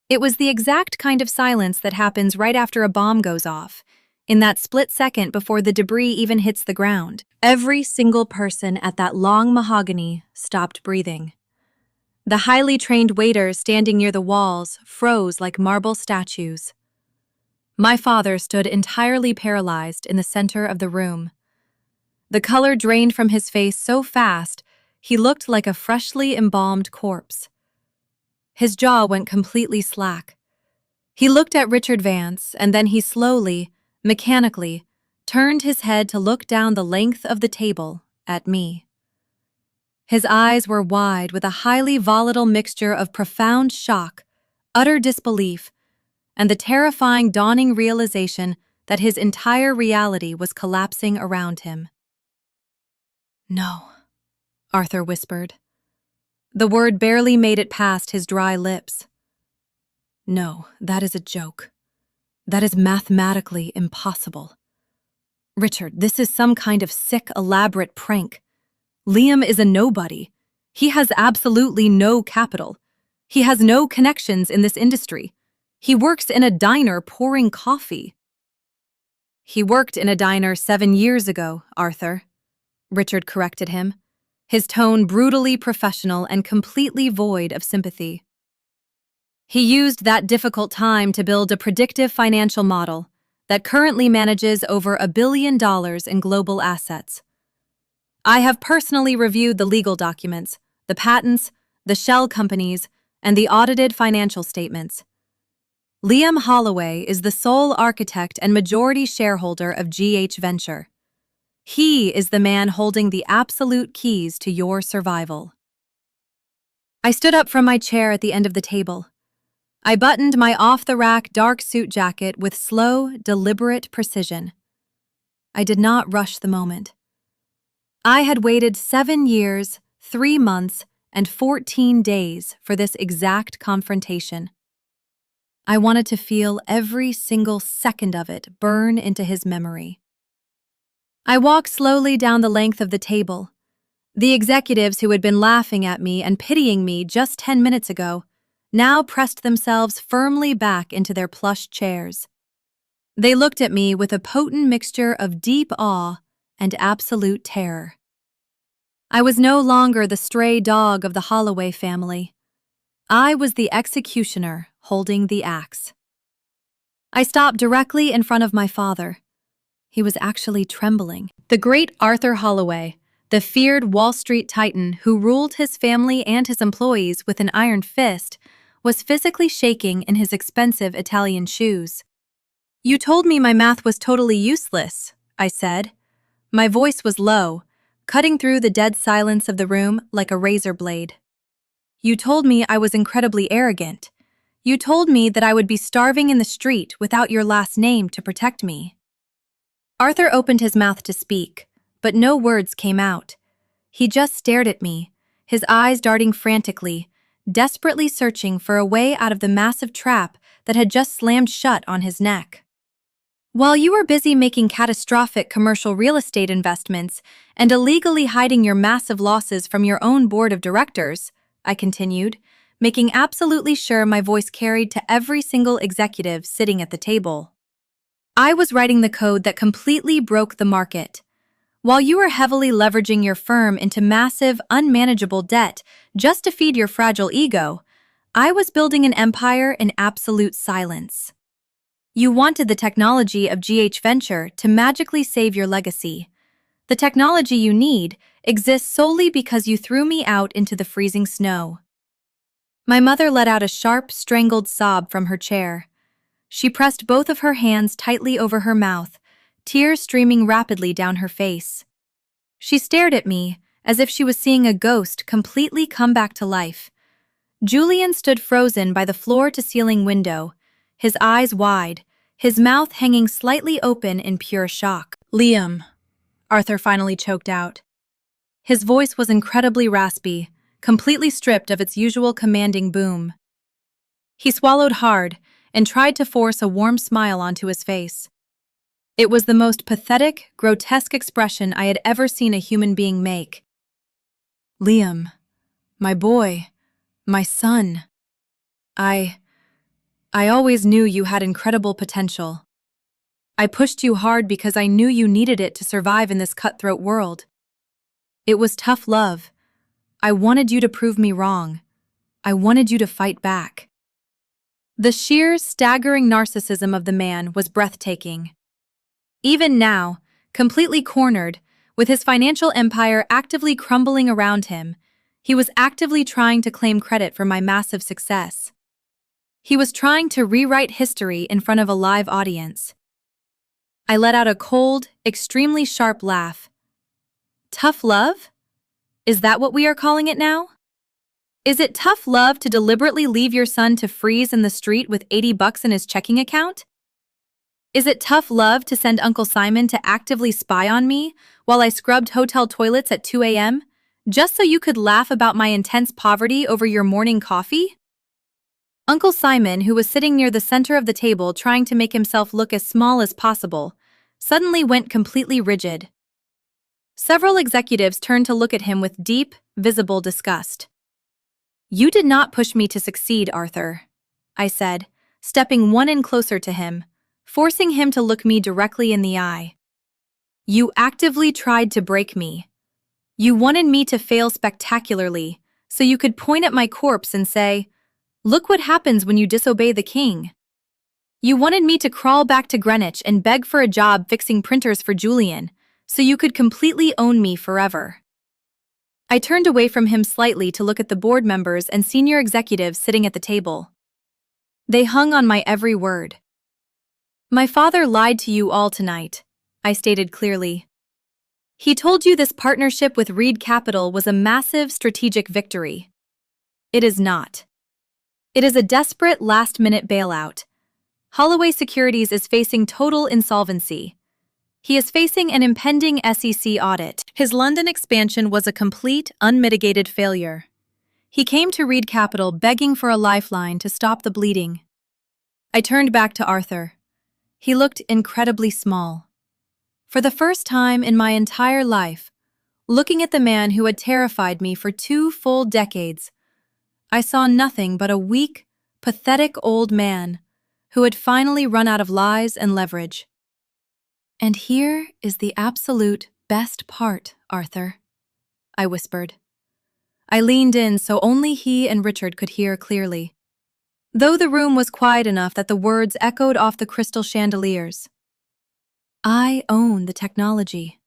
It was the exact kind of silence that happens right after a bomb goes off, in that split second before the debris even hits the ground. Every single person at that long mahogany stopped breathing. The highly trained waiters standing near the walls froze like marble statues. My father stood entirely paralyzed in the center of the room. The color drained from his face so fast, he looked like a freshly embalmed corpse. His jaw went completely slack. He looked at Richard Vance, and then he slowly, mechanically, turned his head to look down the length of the table at me. His eyes were wide with a highly volatile mixture of profound shock, utter disbelief, and the terrifying dawning realization that his entire reality was collapsing around him. No, Arthur whispered. The word barely made it past his dry lips. No, that is a joke. That is mathematically impossible. Richard, this is some kind of sick, elaborate prank. Liam is a nobody. He has absolutely no capital. He has no connections in this industry. He works in a diner pouring coffee. He worked in a diner 7 years ago, Arthur, Richard corrected him, his tone brutally professional and completely void of sympathy. He used that difficult time to build a predictive financial model that currently manages over $1 billion in global assets. I have personally reviewed the legal documents, the patents, the shell companies, and the audited financial statements. Liam Holloway is the sole architect and majority shareholder of GH Venture. He is the man holding the absolute keys to your survival. I stood up from my chair at the end of the table. I buttoned my off-the-rack dark suit jacket with slow, deliberate precision. I did not rush the moment. I had waited 7 years, 3 months, and 14 days for this exact confrontation. I wanted to feel every single second of it burn into his memory. I walked slowly down the length of the table. The executives who had been laughing at me and pitying me just 10 minutes ago now pressed themselves firmly back into their plush chairs. They looked at me with a potent mixture of deep awe and absolute terror. I was no longer the stray dog of the Holloway family. I was the executioner holding the axe. I stopped directly in front of my father. He was actually trembling. The great Arthur Holloway, the feared Wall Street titan who ruled his family and his employees with an iron fist, was physically shaking in his expensive Italian shoes. "You told me my math was totally useless," I said. My voice was low, cutting through the dead silence of the room like a razor blade. "You told me I was incredibly arrogant. You told me that I would be starving in the street without your last name to protect me." Arthur opened his mouth to speak, but no words came out. He just stared at me, his eyes darting frantically, desperately searching for a way out of the massive trap that had just slammed shut on his neck. "While you were busy making catastrophic commercial real estate investments and illegally hiding your massive losses from your own board of directors," I continued, making absolutely sure my voice carried to every single executive sitting at the table, "I was writing the code that completely broke the market. While you were heavily leveraging your firm into massive, unmanageable debt just to feed your fragile ego, I was building an empire in absolute silence. You wanted the technology of GH Venture to magically save your legacy. The technology you need exists solely because you threw me out into the freezing snow." My mother let out a sharp, strangled sob from her chair. She pressed both of her hands tightly over her mouth, tears streaming rapidly down her face. She stared at me as if she was seeing a ghost completely come back to life. Julian stood frozen by the floor-to-ceiling window, his eyes wide, his mouth hanging slightly open in pure shock. "Liam," Arthur finally choked out. His voice was incredibly raspy, completely stripped of its usual commanding boom. He swallowed hard and tried to force a warm smile onto his face. It was the most pathetic, grotesque expression I had ever seen a human being make. "Liam, my boy, my son. I always knew you had incredible potential. I pushed you hard because I knew you needed it to survive in this cutthroat world. It was tough love. I wanted you to prove me wrong. I wanted you to fight back." The sheer, staggering narcissism of the man was breathtaking. Even now, completely cornered, with his financial empire actively crumbling around him, he was actively trying to claim credit for my massive success. He was trying to rewrite history in front of a live audience. I let out a cold, extremely sharp laugh. "Tough love? Is that what we are calling it now? Is it tough love to deliberately leave your son to freeze in the street with $80 in his checking account? Is it tough love to send Uncle Simon to actively spy on me while I scrubbed hotel toilets at 2 a.m., just so you could laugh about my intense poverty over your morning coffee?" Uncle Simon, who was sitting near the center of the table trying to make himself look as small as possible, suddenly went completely rigid. Several executives turned to look at him with deep, visible disgust. "You did not push me to succeed, Arthur," I said, stepping one in closer to him, forcing him to look me directly in the eye. "You actively tried to break me. You wanted me to fail spectacularly, so you could point at my corpse and say, 'Look what happens when you disobey the king.' You wanted me to crawl back to Greenwich and beg for a job fixing printers for Julian, so you could completely own me forever." I turned away from him slightly to look at the board members and senior executives sitting at the table. They hung on my every word. "My father lied to you all tonight," I stated clearly. He told you this partnership with Reed Capital was a massive strategic victory. It is not. It is a desperate last-minute bailout. Holloway Securities is facing total insolvency. He is facing an impending SEC audit. His London expansion was a complete, unmitigated failure. He came to Reed Capital begging for a lifeline to stop the bleeding. I turned back to Arthur. He looked incredibly small. For the first time in my entire life, looking at the man who had terrified me for 2 full decades, I saw nothing but a weak, pathetic old man who had finally run out of lies and leverage. "And here is the absolute best part, Arthur," I whispered. I leaned in so only he and Richard could hear clearly, though the room was quiet enough that the words echoed off the crystal chandeliers. I own the technology.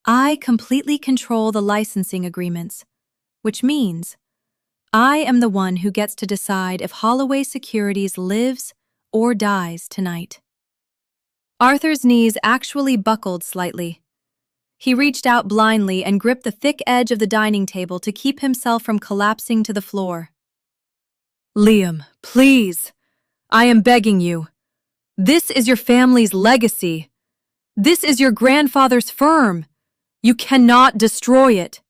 I completely control the licensing agreements, which means I am the one who gets to decide if Holloway Securities lives or dies tonight. Arthur's knees actually buckled slightly. He reached out blindly and gripped the thick edge of the dining table to keep himself from collapsing to the floor. "Liam, please. I am begging you. This is your family's legacy. This is your grandfather's firm. You cannot destroy it."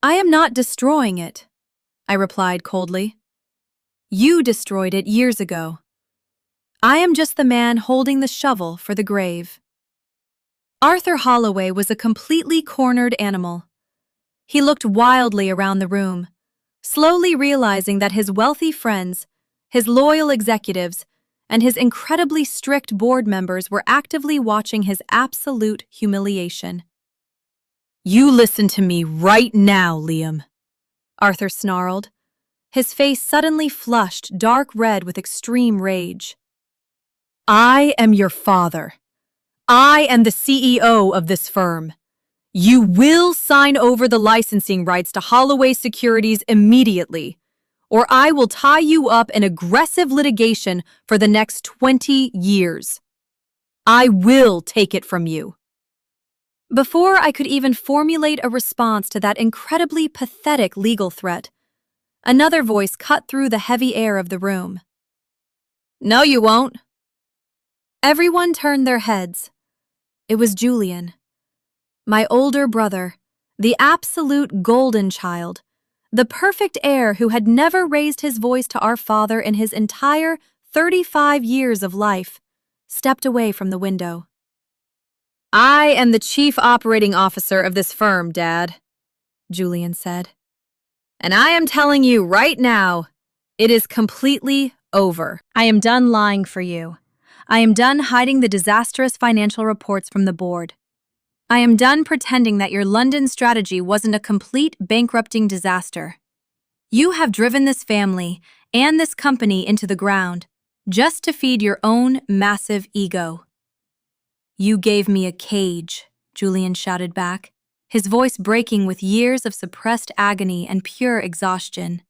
"I am not destroying it," I replied coldly. "You destroyed it years ago. I am just the man holding the shovel for the grave." Arthur Holloway was a completely cornered animal. He looked wildly around the room, slowly realizing that his wealthy friends, his loyal executives, and his incredibly strict board members were actively watching his absolute humiliation. "You listen to me right now, Liam," Arthur snarled. His face suddenly flushed dark red with extreme rage. "I am your father. I am the CEO of this firm. You will sign over the licensing rights to Holloway Securities immediately, or I will tie you up in aggressive litigation for the next 20 years. I will take it from you." Before I could even formulate a response to that incredibly pathetic legal threat, another voice cut through the heavy air of the room. "No, you won't." Everyone turned their heads. It was Julian, my older brother, the absolute golden child, the perfect heir who had never raised his voice to our father in his entire 35 years of life, stepped away from the window. "I am the chief operating officer of this firm, Dad," Julian said. "And I am telling you right now, it is completely over. I am done lying for you. I am done hiding the disastrous financial reports from the board. I am done pretending that your London strategy wasn't a complete bankrupting disaster. You have driven this family and this company into the ground just to feed your own massive ego." "You gave me a cage," Julian shouted back, his voice breaking with years of suppressed agony and pure exhaustion.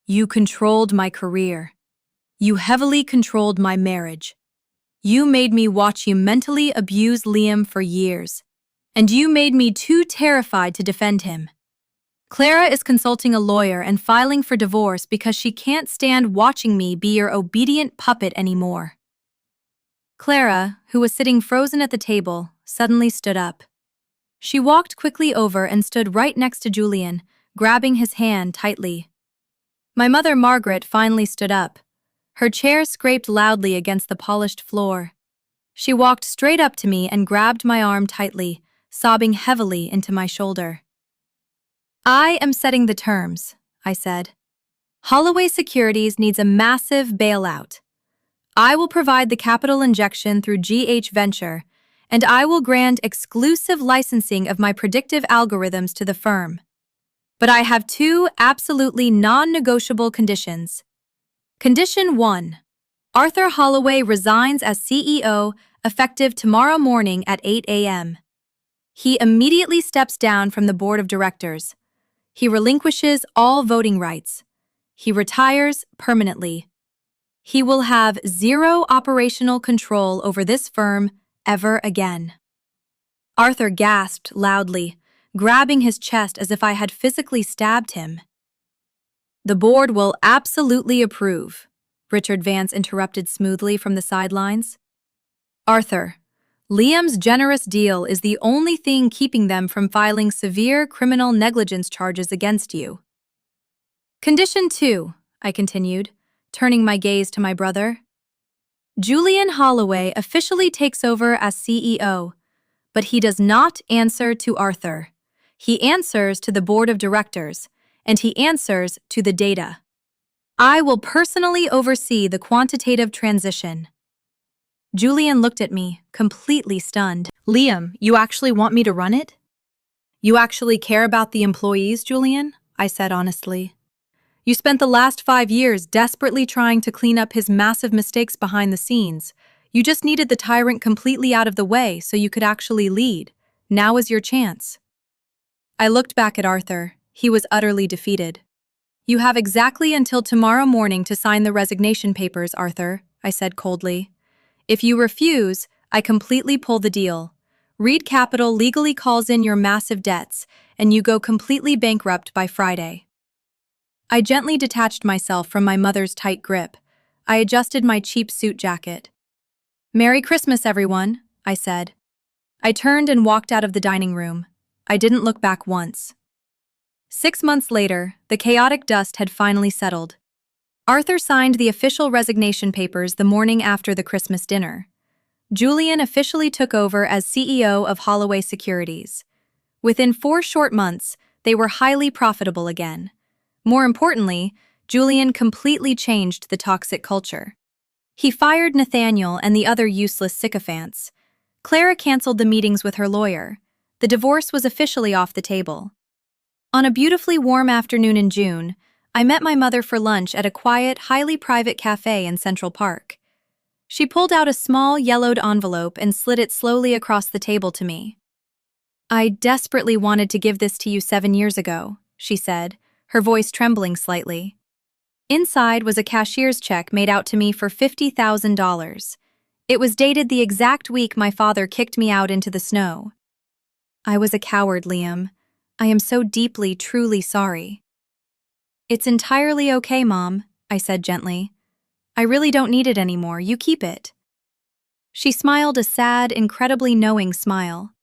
"You controlled my career. You heavily controlled my marriage. You made me watch you mentally abuse Liam for years, and you made me too terrified to defend him. Clara is consulting a lawyer and filing for divorce because she can't stand watching me be your obedient puppet anymore." Clara, who was sitting frozen at the table, suddenly stood up. She walked quickly over and stood right next to Julian, grabbing his hand tightly. My mother, Margaret, finally stood up. Her chair scraped loudly against the polished floor. She walked straight up to me and grabbed my arm tightly, sobbing heavily into my shoulder. "I am setting the terms," I said. "Holloway Securities needs a massive bailout. I will provide the capital injection through GH Venture, and I will grant exclusive licensing of my predictive algorithms to the firm. But I have 2 absolutely non-negotiable conditions. Condition 1. Arthur Holloway resigns as CEO effective tomorrow morning at 8 a.m. He immediately steps down from the board of directors. He relinquishes all voting rights. He retires permanently. He will have 0 operational control over this firm ever again." Arthur gasped loudly, grabbing his chest as if I had physically stabbed him. "The board will absolutely approve," Richard Vance interrupted smoothly from the sidelines. "Arthur, Liam's generous deal is the only thing keeping them from filing severe criminal negligence charges against you." "Condition 2, I continued, turning my gaze to my brother. "Julian Holloway officially takes over as CEO, but he does not answer to Arthur. He answers to the board of directors, and he answers to the data. I will personally oversee the quantitative transition." Julian looked at me, completely stunned. "Liam, you actually want me to run it?" "You actually care about the employees, Julian?" I said honestly. "You spent the last 5 years desperately trying to clean up his massive mistakes behind the scenes. You just needed the tyrant completely out of the way so you could actually lead. Now is your chance." I looked back at Arthur. He was utterly defeated. "You have exactly until tomorrow morning to sign the resignation papers, Arthur," I said coldly. "If you refuse, I completely pull the deal. Reed Capital legally calls in your massive debts, and you go completely bankrupt by Friday." I gently detached myself from my mother's tight grip. I adjusted my cheap suit jacket. "Merry Christmas, everyone," I said. I turned and walked out of the dining room. I didn't look back once. 6 months later, the chaotic dust had finally settled. Arthur signed the official resignation papers the morning after the Christmas dinner. Julian officially took over as CEO of Holloway Securities. Within 4 short months, they were highly profitable again. More importantly, Julian completely changed the toxic culture. He fired Nathaniel and the other useless sycophants. Clara canceled the meetings with her lawyer. The divorce was officially off the table. On a beautifully warm afternoon in June, I met my mother for lunch at a quiet, highly private cafe in Central Park. She pulled out a small, yellowed envelope and slid it slowly across the table to me. "I desperately wanted to give this to you 7 years ago," she said, her voice trembling slightly. Inside was a cashier's check made out to me for $50,000. It was dated the exact week my father kicked me out into the snow. "I was a coward, Liam. I am so deeply, truly sorry." "It's entirely okay, Mom," I said gently. "I really don't need it anymore. You keep it." She smiled a sad, incredibly knowing smile.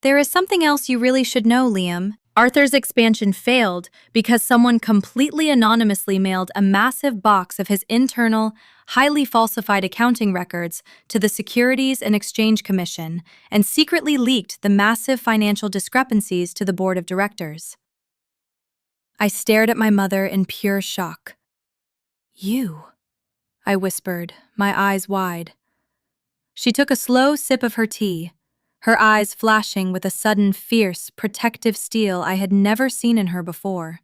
"There is something else you really should know, Liam. Arthur's expansion failed because someone completely anonymously mailed a massive box of his internal, highly falsified accounting records to the Securities and Exchange Commission and secretly leaked the massive financial discrepancies to the board of directors." I stared at my mother in pure shock. "You?" I whispered, my eyes wide. She took a slow sip of her tea, her eyes flashing with a sudden fierce, protective steel I had never seen in her before.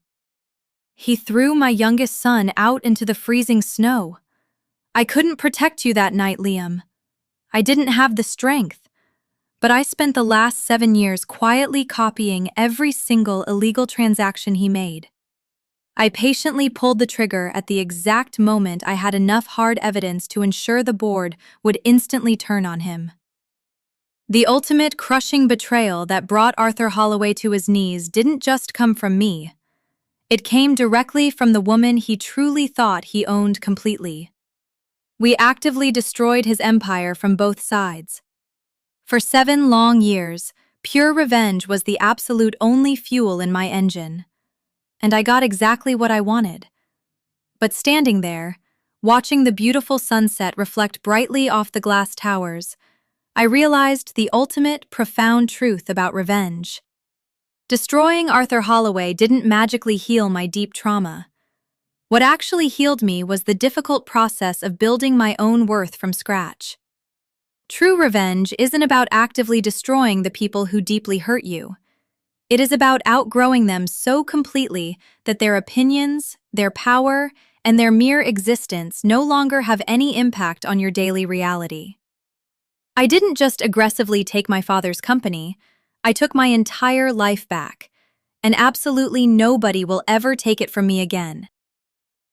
"He threw my youngest son out into the freezing snow. I couldn't protect you that night, Liam. I didn't have the strength. But I spent the last 7 years quietly copying every single illegal transaction he made. I patiently pulled the trigger at the exact moment I had enough hard evidence to ensure the board would instantly turn on him. The ultimate crushing betrayal that brought Arthur Holloway to his knees didn't just come from me. It came directly from the woman he truly thought he owned completely. We actively destroyed his empire from both sides. For 7 long years, pure revenge was the absolute only fuel in my engine. And I got exactly what I wanted. But standing there, watching the beautiful sunset reflect brightly off the glass towers, I realized the ultimate, profound truth about revenge. Destroying Arthur Holloway didn't magically heal my deep trauma. What actually healed me was the difficult process of building my own worth from scratch. True revenge isn't about actively destroying the people who deeply hurt you. It is about outgrowing them so completely that their opinions, their power, and their mere existence no longer have any impact on your daily reality. I didn't just aggressively take my father's company, I took my entire life back, and absolutely nobody will ever take it from me again.